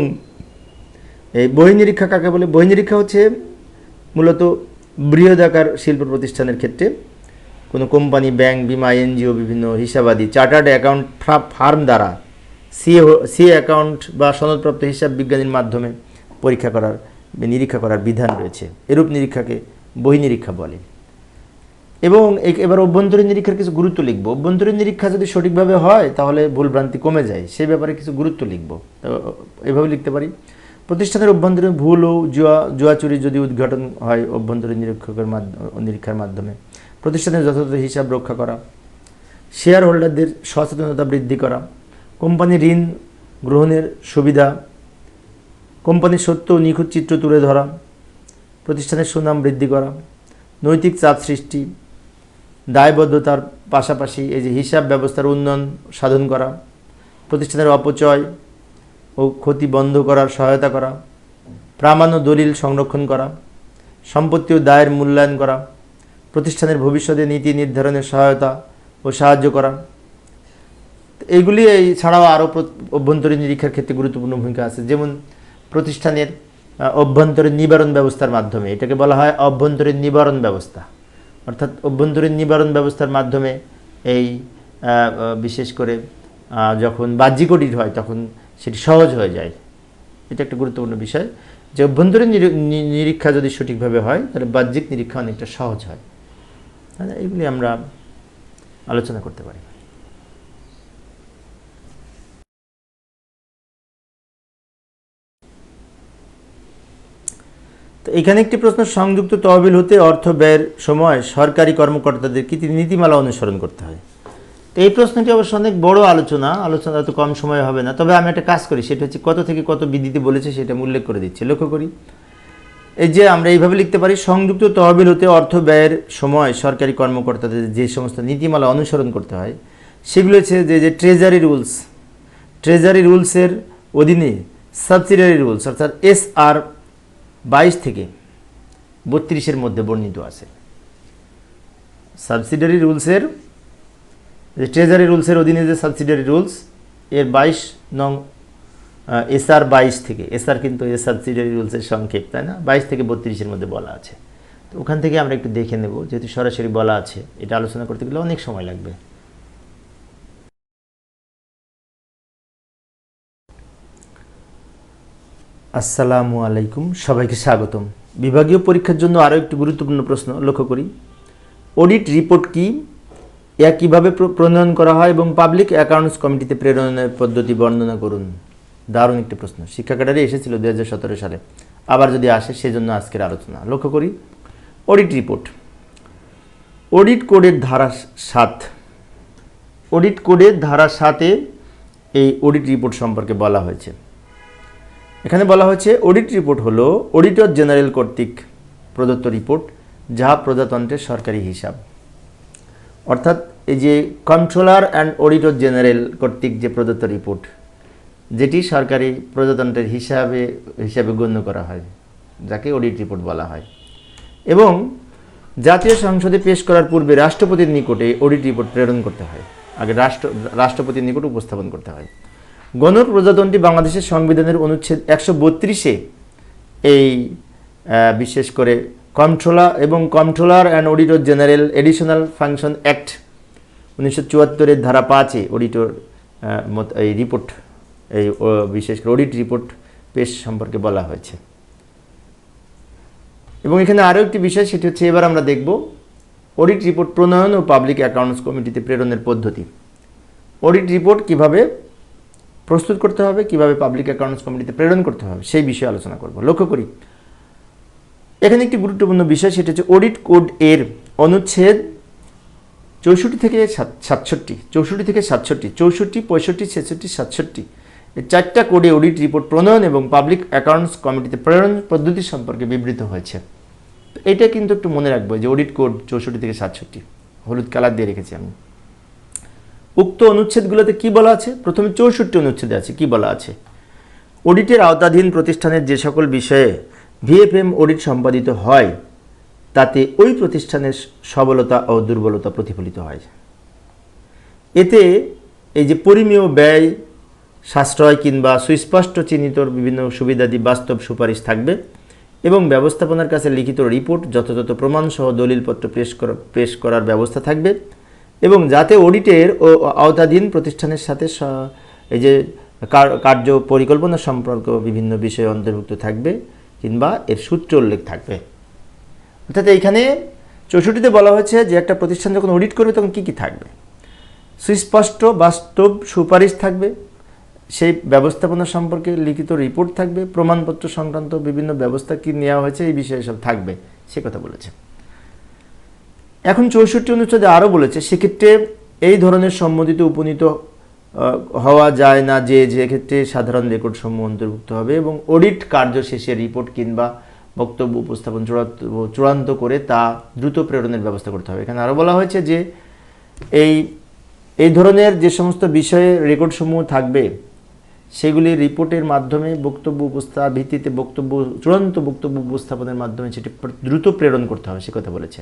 A: এই বহির্নিরীক্ষা কাকে বলে? বহির্নিরীক্ষা হচ্ছে মূলত বৃহদাকার শিল্প প্রতিষ্ঠানের ক্ষেত্রে কোনো কোম্পানি, ব্যাংক, বিমা, এনজিও, বিভিন্ন হিসাবাদি, চার্টার্ড অ্যাকাউন্ট ফার্ম দ্বারা সিএ অ্যাকাউন্ট বা সনদপ্রাপ্ত হিসাব বিজ্ঞানীর মাধ্যমে পরীক্ষা করার নিরীক্ষা করার বিধান রয়েছে। এরূপ নিরীক্ষাকে বহির্নিরীক্ষা বলে। এবং এবার অভ্যন্তরীণ নিরীক্ষার কিছু গুরুত্ব লিখব। অভ্যন্তরীণ নিরীক্ষা যদি সঠিকভাবে হয় তাহলে ভুলভ্রান্তি কমে যায়, সেই ব্যাপারে কিছু গুরুত্ব লিখব। এভাবে লিখতে পারি, প্রতিষ্ঠানের অভ্যন্তরীণ ভুল ও জুয়াচুরি যদি উদ্ঘাটন হয় অভ্যন্তরীণ নিরীক্ষার মাধ্যমে, প্রতিষ্ঠানের যথাযথ হিসাব রক্ষা করা, শেয়ার হোল্ডারদের সচেতনতা বৃদ্ধি করা, কোম্পানির ঋণ গ্রহণের সুবিধা, কোম্পানির সত্য ও নিখুঁত চিত্র তুলে ধরা, প্রতিষ্ঠানের সুনাম বৃদ্ধি করা, নৈতিক চাপ সৃষ্টি, দায়বদ্ধতার পাশাপাশি এই যে হিসাব ব্যবস্থার উন্নয়ন সাধন করা, প্রতিষ্ঠানের অপচয় ও ক্ষতি বন্ধ করার সহায়তা করা, প্রামাণ্য দলিল সংরক্ষণ করা, সম্পত্তি ও দায়ের মূল্যায়ন করা, প্রতিষ্ঠানের ভবিষ্যতে নীতি নির্ধারণের সহায়তা ও সাহায্য করা। এইগুলি ছাড়াও আরও অভ্যন্তরীণ নিরীক্ষার ক্ষেত্রে গুরুত্বপূর্ণ ভূমিকা আছে। যেমন প্রতিষ্ঠানের অভ্যন্তরীণ নিবারণ ব্যবস্থার মাধ্যমে, এটাকে বলা হয় অভ্যন্তরীণ নিবারণ ব্যবস্থা। অর্থাৎ অভ্যন্তরীণ নিবারণ ব্যবস্থার মাধ্যমে এই বিশেষ করে যখন বাহ্যিক অডিট হয় তখন সেটি সহজ হয়ে যায়। এটা একটা গুরুত্বপূর্ণ বিষয় যে অভ্যন্তরীণ নিরীক্ষা যদি সঠিকভাবে হয় তাহলে বাহ্যিক নিরীক্ষা অনেকটা সহজ হয়। এগুলি আমরা আলোচনা করতে পারি। তো এখানে একটি প্রশ্ন, সংযুক্ত তহবিল হতে অর্থ ব্যয়ের সময় সরকারি কর্মকর্তাদের কি নীতিমালা অনুসরণ করতে হয়? তো এই প্রশ্নটি অবশ্য অনেক বড় আলোচনা তো কম সময় হবে না। তবে আমি একটা কাজ করি, সেটা হচ্ছে কত থেকে কত বিধিতে বলেছে সেটা আমি উল্লেখ করে দিচ্ছি। লক্ষ্য করি, এই যে আমরা এইভাবে লিখতে পারি, সংযুক্ত তহবিল হতে অর্থ ব্যয়ের সময় সরকারি কর্মকর্তাদের যে সমস্ত নীতিমালা অনুসরণ করতে হয় সেগুলো হচ্ছে যে ট্রেজারি রুলসের অধীনে সাবসিডিয়ারি রুলস অর্থাৎ SR 22 থেকে 32-এর মধ্যে বর্ণিত আছে। সাবসিডিয়ারি রুলসের যে ট্রেজারি রুলসের অধীনে যে সাবসিডিয়ারি রুলস এর 22 নং SR 22 থেকে, SR কিন্তু এর সাবসিডিয়ারি রুলসের সংক্ষেপ, তাই না? 22 থেকে 32-এর মধ্যে বলা আছে। তো ওখান থেকে আমরা একটু দেখে নেব, যেহেতু সরাসরি বলা আছে, এটা আলোচনা করতে গেলে অনেক সময় লাগবে। আসসালামু আলাইকুম, সবাইকে স্বাগতম। বিভাগীয় পরীক্ষার জন্য আরও একটি গুরুত্বপূর্ণ প্রশ্ন। লক্ষ্য করি, অডিট রিপোর্ট কি, কীভাবে প্রণয়ন করা হয় এবং পাবলিক অ্যাকাউন্টস কমিটিতে প্রেরণের পদ্ধতি বর্ণনা করুন। দারুণ একটি প্রশ্ন, শিক্ষা ক্যাডারে এসেছিল 2017 সালে, আবার যদি আসে সেজন্য আজকের আলোচনা। লক্ষ্য করি, অডিট রিপোর্ট, অডিট কোডের ধারা 7, অডিট কোডের ধারা 7-এ এই অডিট রিপোর্ট সম্পর্কে বলা হয়েছে। এখানে বলা হয়েছে অডিট রিপোর্ট হলো অডিটর জেনারেল কর্তৃক প্রদত্ত রিপোর্ট, যা প্রজাতন্ত্রের সরকারি হিসাব। অর্থাৎ এই যে কন্ট্রোলার অ্যান্ড অডিটর জেনারেল কর্তৃক যে প্রদত্ত রিপোর্ট, যেটি সরকারি প্রজাতন্ত্রের হিসাবে গণ্য করা হয়, যাকে অডিট রিপোর্ট বলা হয়। এবং জাতীয় সংসদে পেশ করার পূর্বে রাষ্ট্রপতির নিকটে অডিট রিপোর্ট প্রেরণ করতে হয়। আগে রাষ্ট্রপতির নিকট উপস্থাপন করতে হয়। গণপ্রজাতন্ত্রী বাংলাদেশের সংবিধানের অনুচ্ছেদ 132-এ এই বিশেষ করে controller and auditor general additional function act 1974-এর ধারা 5-এ অডিটর এই রিপোর্ট, এই বিশেষ করে অডিট রিপোর্ট পেশ সম্পর্কে বলা হয়েছে। এবং এখানে আরও একটি বিষয়, সেটি হচ্ছে এবার আমরা দেখব অডিট রিপোর্ট প্রণয়ন ও পাবলিক অ্যাকাউন্টস কমিটিতে প্রেরণের পদ্ধতি। অডিট রিপোর্ট কিভাবে প্রস্তুত করতে হবে, কিভাবে পাবলিক অ্যাকাউন্টস কমিটিতে প্রেরণ করতে হবে সেই বিষয়ে আলোচনা করব। লক্ষ্য করি এখানে একটি গুরুত্বপূর্ণ বিষয়, সেটা হচ্ছে অডিট কোড এর অনুচ্ছেদ 64 থেকে 67, 64 থেকে 67, 64, 65, 66, 67 এই 4টা কোডে অডিট রিপোর্ট প্রণয়ন এবং পাবলিক অ্যাকাউন্টস কমিটিতে প্রেরণ পদ্ধতি সম্পর্কে বিবৃত হয়েছে। এটা কিন্তু একটু মনে রাখবো যে অডিট কোড 64 থেকে 67, হলুদ কালার দিয়ে রেখেছি আমি। উক্ত অনুচ্ছেদগুলোতে কি বলা আছে? প্রথমে 64 অনুচ্ছেদে আছে কি বলা আছে, অডিটের আওতাধীন প্রতিষ্ঠানের যে সকল বিষয়ে ভিএফএম অডিট সম্পাদিত হয় তাতে ওই প্রতিষ্ঠানের সবলতা ও দুর্বলতা প্রতিফলিত হয়। এতে এই যে পরিমেয় ব্যয়, সাশ্রয় কিংবা সুস্পষ্ট চিহ্নিত বিভিন্ন সুবিধাদি বাস্তব সুপারিশ থাকবে এবং ব্যবস্থাপনার কাছে লিখিত রিপোর্ট যথাযথ প্রমাণসহ দলিলপত্র পেশ করার ব্যবস্থা থাকবে এবং যাতে অডিটের ও আওতাধীন প্রতিষ্ঠানের সাথে এই যে কার্য পরিকল্পনা সম্পর্ক বিভিন্ন বিষয়ে অন্তর্ভুক্ত থাকবে কিংবা এর সূত্র উল্লেখ থাকবে। অর্থাৎ এইখানে 64তে বলা হয়েছে যে একটা প্রতিষ্ঠান যখন অডিট করবে তখন কি কি থাকবে, সুস্পষ্ট বাস্তব সুপারিশ থাকবে, সেই ব্যবস্থাপনা সম্পর্কে লিখিত রিপোর্ট থাকবে, প্রমাণপত্র সংক্রান্ত বিভিন্ন ব্যবস্থা কি নেওয়া হয়েছে এই বিষয়ে সব থাকবে, সে কথা বলেছে। এখন 64 অনুচ্ছেদে আরও বলেছে সেক্ষেত্রে এই ধরনের সম্মতিত উপনীত হওয়া যায় না যে ক্ষেত্রে সাধারণ রেকর্ড সমূহ অন্তর্ভুক্ত হবে এবং অডিট কার্য শেষে রিপোর্ট কিংবা বক্তব্য উপস্থাপন চূড়ান্ত করে তা দ্রুত প্রেরণের ব্যবস্থা করতে হবে। এখানে আরও বলা হয়েছে যে এই ধরনের যে সমস্ত বিষয়ে রেকর্ড সমূহ থাকবে সেগুলি রিপোর্টের মাধ্যমে বক্তব্য ভিত্তিতে চূড়ান্ত বক্তব্য উপস্থাপনের মাধ্যমে সেটি দ্রুত প্রেরণ করতে হবে, সে কথা বলেছে।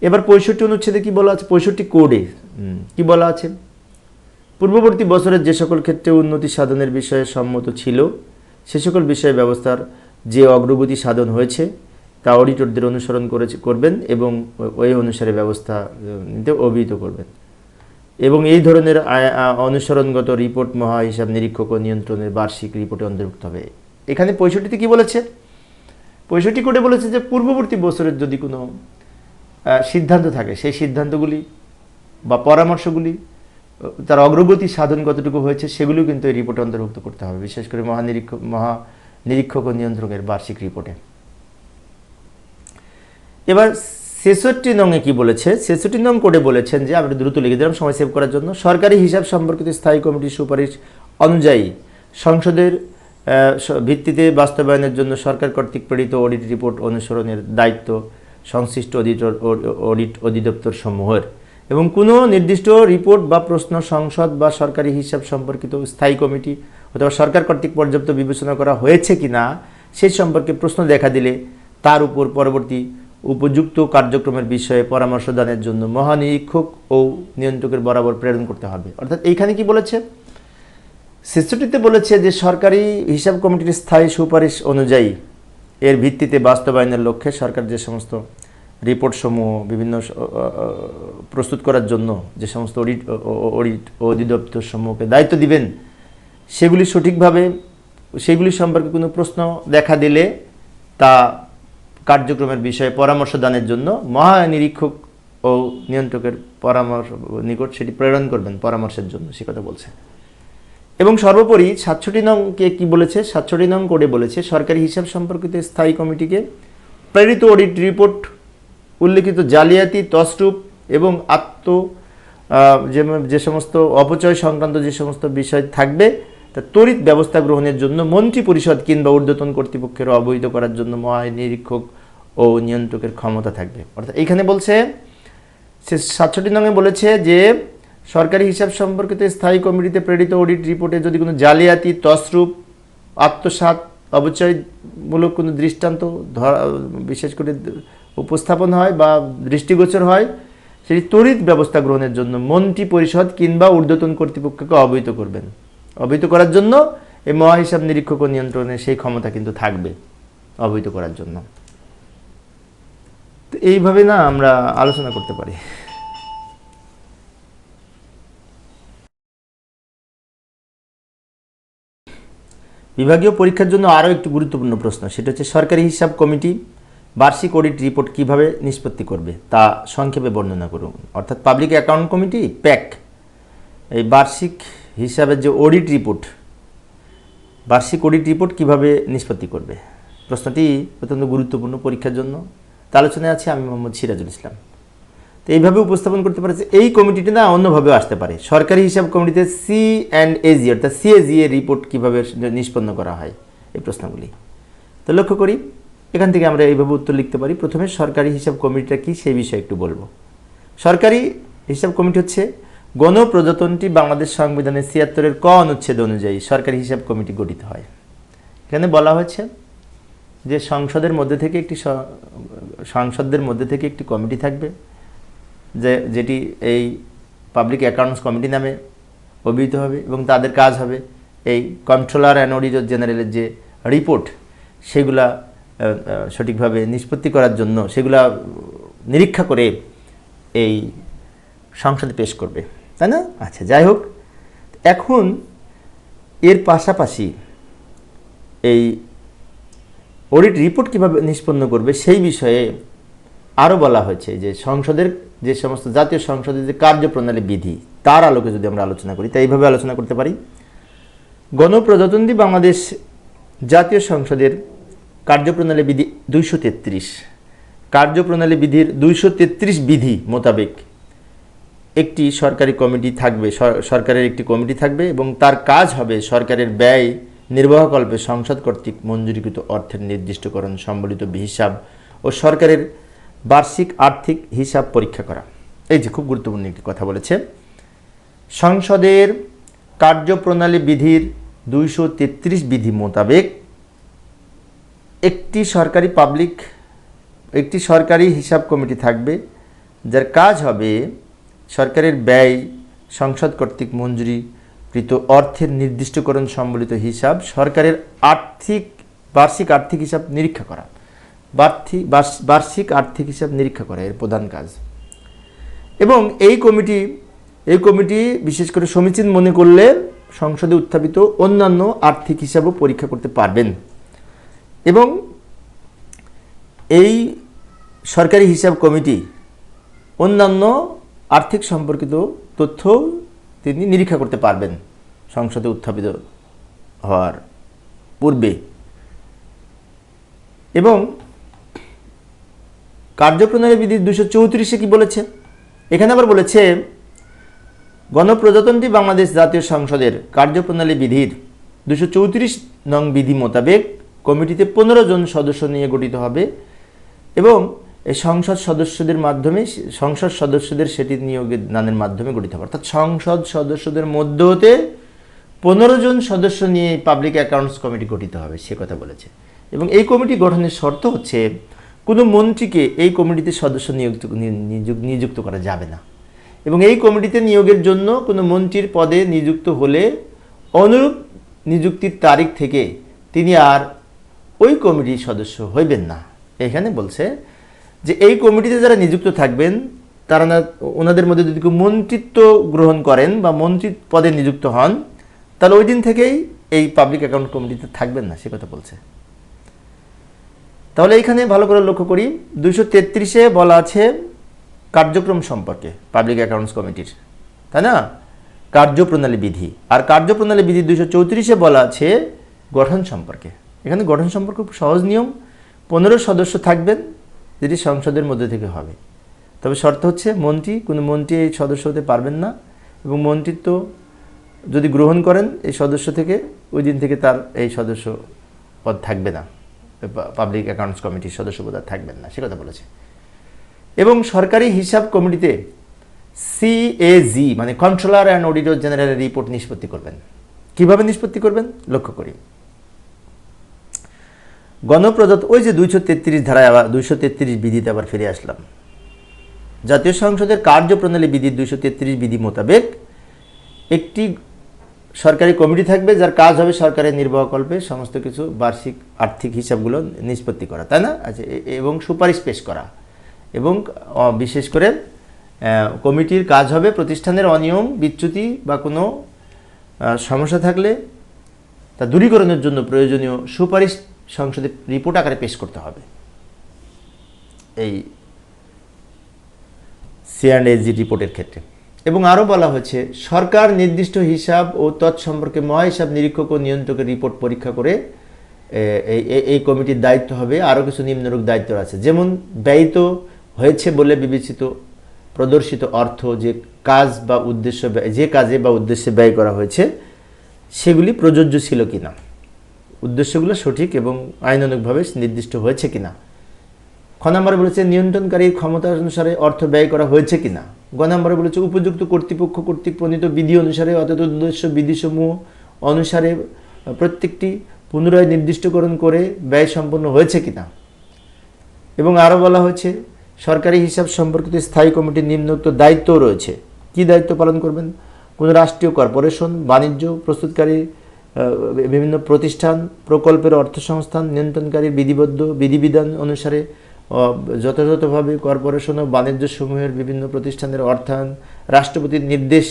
A: এবার 65 অনুচ্ছেদে কি বলা আছে, 65 কোডে কি বলা আছে, পূর্ববর্তী বছরের যে সকল ক্ষেত্রে উন্নতি সাধনের বিষয়ে সম্মত ছিল সে সকল বিষয়ে ব্যবস্থার যে অগ্রগতি সাধন হয়েছে তা অডিটরদের অনুসরণ করবেন এবং ওই অনুসারে ব্যবস্থা নিতে অভিহিত করবেন এবং এই ধরনের অনুসরণগত রিপোর্ট মহা হিসাব নিরীক্ষক ও নিয়ন্ত্রণের বার্ষিক রিপোর্টে অন্তর্ভুক্ত হবে। এখানে 65তে কি বলেছে, 65 কোডে বলেছে যে পূর্ববর্তী বছরের যদি কোনো সিদ্ধান্ত থাকে সেই সিদ্ধান্তগুলি বা পরামর্শগুলি তার অগ্রগতি সাধন কতটুকু হয়েছে সেগুলিও কিন্তু এই রিপোর্টে অন্তর্ভুক্ত করতে হবে, বিশেষ করে মহা নিরীক্ষক ও নিয়ন্ত্রকের বার্ষিক রিপোর্টে। এবার 66 নং কি বলেছে, 66 নং কোডে বলেছেন যে আমরা দ্রুত লিখে দিলাম সময় সেভ করার জন্য, সরকারি হিসাব সম্পর্কিত স্থায়ী কমিটির সুপারিশ অনুযায়ী সংসদের ভিত্তিতে বাস্তবায়নের জন্য সরকার কর্তৃক প্রেরিত অডিট রিপোর্ট অনুসরণের দায়িত্ব সংশ্লিষ্ট অডিট অধিদপ্তর সমূহের এবং কোনো নির্দিষ্ট রিপোর্ট বা প্রশ্ন সংসদ বা সরকারি হিসাব সম্পর্কিত স্থায়ী কমিটি অথবা সরকার কর্তৃক পর্যাপ্ত বিবেচনা করা হয়েছে কিনা সেই সম্পর্কে প্রশ্ন দেখা দিলে তার উপর পরবর্তী উপযুক্ত কার্যক্রমের বিষয়ে পরামর্শ দানের জন্য মহানিরীক্ষক ও নিয়ন্ত্রকের বরাবর প্রেরণ করতে হবে। অর্থাৎ এইখানে কি বলেছে, 66তে বলেছে যে সরকারি হিসাব কমিটির স্থায়ী সুপারিশ অনুযায়ী এর ভিত্তিতে বাস্তবায়নের লক্ষ্যে সরকার যে সমস্ত রিপোর্ট সমূহ বিভিন্ন প্রস্তুত করার জন্য যে সমস্ত অডিট অধিদপ্তর সমূহকে দায়িত্ব দিবেন সেগুলি সঠিকভাবে সেগুলি সম্পর্কে কোনো প্রশ্ন দেখা দিলে তা কার্যক্রমের বিষয়ে পরামর্শ দানের জন্য মহানিরীক্ষক ও নিয়ন্ত্রকের নিকট সেটি প্রেরণ করবেন পরামর্শের জন্য, সে কথা বলছে। এবং সর্বোপরি 67 নংকে কি বলেছে, 67 নং কোডে বলেছে সরকারি হিসাব সম্পর্কিত স্থায়ী কমিটিকে প্রেরিত অডিট রিপোর্ট উল্লেখিত জালিয়াতি তছরূপ এবং যে সমস্ত অপচয় সংক্রান্ত যে সমস্ত বিষয় থাকবে তা ত্বরিত ব্যবস্থা গ্রহণের জন্য মন্ত্রী পরিষদ কিংবা ঊর্ধ্বতন কর্তৃপক্ষের অবহিত করার জন্য মহানিরীক্ষক ও নিয়ন্ত্রকের ক্ষমতা থাকবে। অর্থাৎ এইখানে বলছে 67 নঙে বলেছে যে সরকারি হিসাব সম্পর্কিত স্থায়ী কমিটিতে প্রেরিত অডিট রিপোর্টে যদি কোনো জালিয়াতি তছরূপ আত্মসাৎ অবচয়মূলক কোনো দৃষ্টান্ত বিশেষ করে উপস্থাপন হয় বা দৃষ্টিগোচর হয় সেটি ত্বরিত ব্যবস্থা গ্রহণের জন্য মন্ত্রী পরিষদ কিংবা ঊর্ধ্বতন কর্তৃপক্ষকে অবহিত করবেন। অবহিত করার জন্য এই মহাহিসাব নিরীক্ষক ও নিয়ন্ত্রণের সেই ক্ষমতা কিন্তু থাকবে অবহিত করার জন্য। তো এইভাবে না আমরা আলোচনা করতে পারি। বিভাগীয় পরীক্ষার জন্য আরও একটি গুরুত্বপূর্ণ প্রশ্ন, সেটা হচ্ছে সরকারি হিসাব কমিটি বার্ষিক অডিট রিপোর্ট কিভাবে নিষ্পত্তি করবে তা সংক্ষেপে বর্ণনা করুন। অর্থাৎ পাবলিক অ্যাকাউন্ট কমিটি প্যাক এই বার্ষিক হিসাবের যে অডিট রিপোর্ট, বার্ষিক অডিট রিপোর্ট কীভাবে নিষ্পত্তি করবে? প্রশ্নটি অত্যন্ত গুরুত্বপূর্ণ পরীক্ষার জন্য। তা আলোচনায় আছে আমি মোহাম্মদ সিরাজুল ইসলাম। তো এইভাবে উপস্থাপন করতে পারে যে এই কমিটিটি না অন্যভাবেও আসতে পারে। সরকারি হিসাব কমিটিতে C&AG অর্থাৎ CAG এর রিপোর্ট কীভাবে নিষ্পন্ন করা হয়, এই প্রশ্নগুলি। তো লক্ষ্য করি, এখান থেকে আমরা এইভাবে উত্তর লিখতে পারি। প্রথমে সরকারি হিসাব কমিটিটা কী সেই বিষয়ে একটু বলবো। সরকারি হিসাব কমিটি হচ্ছে গণপ্রজাতন্ত্রী বাংলাদেশ সংবিধানের ৭৬-এর ক অনুচ্ছেদ অনুযায়ী সরকারি হিসাব কমিটি গঠিত হয়। এখানে বলা হয়েছে যে সংসদের মধ্যে থেকে একটি কমিটি থাকবে, যেটি এই পাবলিক অ্যাকাউন্টস কমিটি নামে অভিহিত হবে, এবং তাদের কাজ হবে এই কন্ট্রোলার অ্যান্ড অডিটর জেনারেলের যে রিপোর্ট সেগুলা সঠিকভাবে নিষ্পত্তি করার জন্য সেগুলা নিরীক্ষা করে এই সংসদে পেশ করবে, তাই না? আচ্ছা, যাই হোক, এখন এর পাশাপাশি এই অডিট রিপোর্ট কীভাবে নিষ্পন্ন করবে সেই বিষয়ে আরও বলা হয়েছে যে সংসদের যে সমস্ত জাতীয় সংসদের যে কার্যপ্রণালী বিধি তার আলোকে যদি আমরা আলোচনা করি, তাই এইভাবে আলোচনা করতে পারি। গণপ্রজাতন্ত্রী বাংলাদেশ জাতীয় সংসদের কার্যপ্রণালী বিধি ২৩৩, কার্যপ্রণালী বিধির ২৩৩ বিধি মোতাবেক একটি সরকারি কমিটি থাকবে, সরকারের একটি কমিটি থাকবে, এবং তার কাজ হবে সরকারের ব্যয় নির্বাহকল্পে সংসদ কর্তৃক মঞ্জুরিকৃত অর্থের নির্দিষ্টকরণ সম্বলিত হিসাব ও সরকারের বার্ষিক আর্থিক হিসাব পরীক্ষা করা। এই যে খুব গুরুত্বপূর্ণ একটি কথা বলেছে, সংসদের কার্যপ্রণালী বিধির ২৩৩ বিধি মোতাবেক একটি সরকারি হিসাব কমিটি থাকবে, যার কাজ হবে সরকারের ব্যয় সংসদ কর্তৃক মঞ্জুরিকৃত অর্থের নির্দিষ্টকরণ সম্বলিত হিসাব সরকারের বার্ষিক আর্থিক হিসাব নিরীক্ষা করা। বার্ষিক আর্থিক হিসাব নিরীক্ষা করা এর প্রধান কাজ। এবং এই কমিটি বিশেষ করে সমীচীন মনে করলে সংসদে উত্থাপিত অন্যান্য আর্থিক হিসাবও পরীক্ষা করতে পারবেন, এবং এই সরকারি হিসাব কমিটি অন্যান্য আর্থিক সম্পর্কিত তথ্য তিনি নিরীক্ষা করতে পারবেন সংসদে উত্থাপিত হওয়ার পূর্বে। এবং কার্যপ্রণালী বিধি ২৩৪-এ কি বলেছে? এখানে আবার বলেছে গণপ্রজাতন্ত্রী বাংলাদেশ জাতীয় সংসদের কার্যপ্রণালী বিধির ২৩৪ নং বিধি মোতাবেক কমিটিতে ১৫ জন সদস্য নিয়ে গঠিত হবে, এবং এই সংসদ সদস্যদের সেটি নিয়োগের দানের মাধ্যমে গঠিত হবে। অর্থাৎ সংসদ সদস্যদের মধ্য হতে ১৫ জন সদস্য নিয়ে পাবলিক অ্যাকাউন্টস কমিটি গঠিত হবে, সে কথা বলেছে। এবং এই কমিটি গঠনের শর্ত হচ্ছে কোনো মন্ত্রীকে এই কমিটিতে সদস্য নিযুক্ত করা যাবে না, এবং এই কমিটিতে নিয়োগের জন্য কোনো মন্ত্রীর পদে নিযুক্ত হলে অনুরূপ নিযুক্তির তারিখ থেকে তিনি আর ওই কমিটির সদস্য হইবেন না। এখানে বলছে যে এই কমিটিতে যারা নিযুক্ত থাকবেন তারা ওনাদের মধ্যে যদি কেউ মন্ত্রিত্ব গ্রহণ করেন বা মন্ত্রী পদে নিযুক্ত হন, তাহলে ওই দিন থেকেই এই পাবলিক অ্যাকাউন্ট কমিটিতে থাকবেন না, সে কথা বলছে। তাহলে এইখানে ভালো করে লক্ষ্য করি, ২৩৩-এ বলা আছে কার্যক্রম সম্পর্কে পাবলিক অ্যাকাউন্টস কমিটির, তাই না, কার্যপ্রণালী বিধি। আর কার্যপ্রণালী বিধি ২৩৪-এ বলা আছে গঠন সম্পর্কে। এখানে গঠন সম্পর্কে খুব সহজ নিয়ম, ১৫ সদস্য থাকবেন, যেটি সংসদের মধ্যে থেকে হবে। তবে শর্ত হচ্ছে কোনো মন্ত্রী এই সদস্য হতে পারবেন না, এবং মন্ত্রিত্ব যদি গ্রহণ করেন এই সদস্য থেকে, ওই দিন থেকে তার এই সদস্য পদ থাকবে না, পাবলিক অ্যাকাউন্টস কমিটির সদস্য পদ থাকবেন না, সে কথা বলেছে। এবং সরকারি হিসাব কমিটিতে CAG মানে কন্ট্রোলার অ্যান্ড অডিটর জেনারেলের রিপোর্ট নিষ্পত্তি করবেন। কিভাবে নিষ্পত্তি করবেন লক্ষ্য করি, ওই যে ২৩৩ ধারায় আবার ২৩৩ বিধিতে আবার ফিরে আসলাম। জাতীয় সংসদের কার্যপ্রণালী বিধির ২৩৩ বিধি মোতাবেক একটি সরকারি কমিটি থাকবে, যার কাজ হবে সরকারের নির্বাহকল্পে সমস্ত কিছু বার্ষিক আর্থিক হিসাবগুলো নিষ্পত্তি করা, তাই না? আচ্ছা, এবং সুপারিশ পেশ করা। এবং বিশেষ করে কমিটির কাজ হবে প্রতিষ্ঠানের অনিয়ম বিচ্যুতি বা কোনো সমস্যা থাকলে তা দূরীকরণের জন্য প্রয়োজনীয় সুপারিশ সংসদে রিপোর্ট আকারে পেশ করতে হবে। এই C&AG রিপোর্টের ক্ষেত্রে এবং আরও বলা হয়েছে সরকার নির্দিষ্ট হিসাব ও তৎসম্পর্কে মহাহিসাব নিরীক্ষক ও নিয়ন্ত্রকের রিপোর্ট পরীক্ষা করে এই কমিটির দায়িত্ব হবে। আরও কিছু নিম্নরূপ দায়িত্ব আছে, যেমন ব্যয়িত হয়েছে বলে বিবেচিত প্রদর্শিত অর্থ যে কাজ বা উদ্দেশ্য যে কাজে বা উদ্দেশ্যে ব্যয় করা হয়েছে সেগুলি প্রযোজ্য ছিল কিনা, উদ্দেশ্যগুলো সঠিক এবং আইনানুগভাবে নির্দিষ্ট হয়েছে কিনা। খ নম্বরে বলেছে নিয়ন্ত্রণকারীর ক্ষমতা অনুসারে অর্থ ব্যয় করা হয়েছে কিনা। গ নম্বরে বলেছে উপযুক্ত কর্তৃপক্ষ কর্তৃক প্রণীত বিধি অনুসারে অর্থাৎ উদ্দেশ্য বিধিসমূহ অনুসারে প্রত্যেকটি পুনরায় নির্দিষ্টকরণ করে ব্যয় সম্পন্ন হয়েছে কিনা। এবং আরও বলা হয়েছে সরকারি হিসাব সম্পর্কিত স্থায়ী কমিটির নিম্নোক্ত দায়িত্বও রয়েছে। কি দায়িত্ব পালন করবেন? কোনো রাষ্ট্রীয় কর্পোরেশন, বাণিজ্য প্রস্তুতকারী বিভিন্ন প্রতিষ্ঠান, প্রকল্পের অর্থ সংস্থান নিয়ন্ত্রণকারীর বিধিবদ্ধ বিধিবিধান অনুসারে যথাযথভাবে কর্পোরেশন ও বাণিজ্য সমূহের বিভিন্ন প্রতিষ্ঠানের অর্থায়ন রাষ্ট্রপতির নির্দেশ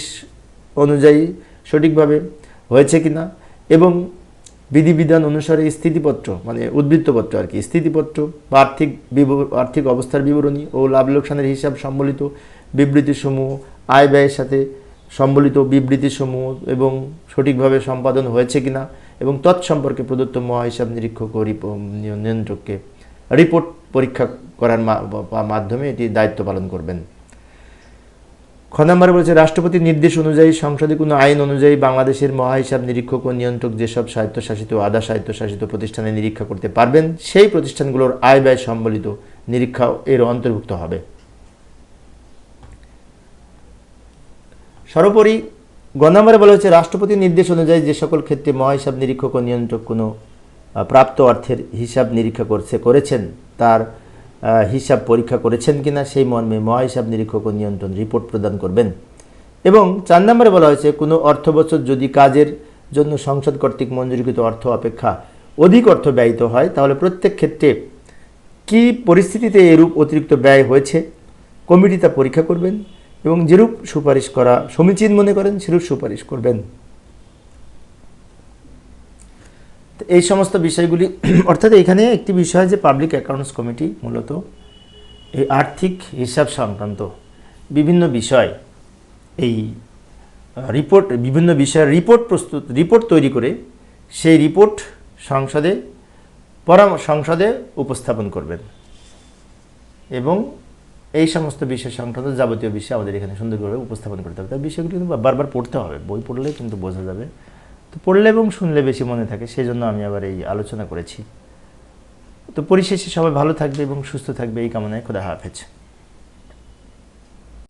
A: অনুযায়ী সঠিকভাবে হয়েছে কিনা, এবং বিধিবিধান অনুসারে স্থিতিপত্র মানে উদ্বৃত্তপত্র আর কি, স্থিতিপত্র বা আর্থিক অবস্থার বিবরণী ও লাভ লোকসানের হিসাব সম্বলিত বিবৃতিসমূহ, আয় ব্যয়ের সাথে সম্বলিত বিবৃতিসমূহ এবং সঠিকভাবে সম্পাদন হয়েছে কিনা, এবং তৎসম্পর্কে প্রদত্ত মহাহিসাব নিরীক্ষক ও নিয়ন্ত্রককে রিপোর্ট পরীক্ষা করার মাধ্যমে এটি দায়িত্ব পালন করবেন। খ নম্বরে বলেছে রাষ্ট্রপতির নির্দেশ অনুযায়ী সংসদে কোনো আইন অনুযায়ী বাংলাদেশের মহাহিসাব নিরীক্ষক ও নিয়ন্ত্রক যেসব স্বায়ত্তশাসিত ও আধা স্বায়ত্তশাসিত প্রতিষ্ঠানে নিরীক্ষা করতে পারবেন সেই প্রতিষ্ঠানগুলোর আয় ব্যয় সম্বলিত নিরীক্ষা এর অন্তর্ভুক্ত হবে। সর্বোপরি গ নম্বরে বলা হচ্ছে রাষ্ট্রপতির নির্দেশ অনুযায়ী যে সকল ক্ষেত্রে মহাহিসাব নিরীক্ষক ও নিয়ন্ত্রক কোনো প্রাপ্ত অর্থের হিসাব নিরীক্ষা করেছেন তার হিসাব পরীক্ষা করেছেন কিনা সেই মর্মে মহাহিসাব নিরীক্ষক ও নিয়ন্ত্রণ রিপোর্ট প্রদান করবেন। এবং 4 নম্বরে বলা হয়েছে কোনো অর্থবছর যদি কাজের জন্য সংসদ কর্তৃক মঞ্জুরিকৃত অর্থ অপেক্ষা অধিক অর্থ ব্যয়িত হয় তাহলে প্রত্যেক ক্ষেত্রে কি পরিস্থিতিতে এরূপ অতিরিক্ত ব্যয় হয়েছে কমিটি তা পরীক্ষা করবেন এবং যেরূপ সুপারিশ করা সমীচীন মনে করেন সেরূপ সুপারিশ করবেন। এই সমস্ত বিষয়গুলি অর্থাৎ এখানে একটি বিষয় যে পাবলিক অ্যাকাউন্টস কমিটি মূলত এই আর্থিক হিসাব সংক্রান্ত বিভিন্ন বিষয় এই বিভিন্ন বিষয়ের রিপোর্ট তৈরি করে সেই রিপোর্ট সংসদে উপস্থাপন করবেন এবং এই সমস্ত বিষয় সংক্রান্ত যাবতীয় বিষয় আমাদের এখানে সুন্দরভাবে উপস্থাপন করতে হবে। তাই বিষয়গুলি কিন্তু বারবার পড়তে হবে, বই পড়লে কিন্তু বোঝা যাবে, তো পড়লে এবং শুনলে বেশি মনে থাকে, সেই জন্য আমি আবার এই আলোচনা করেছি। তো পরিশেষে সবাই ভালো থাকবে এবং সুস্থ থাকবে এই কামনায় খোদা হাফেজ।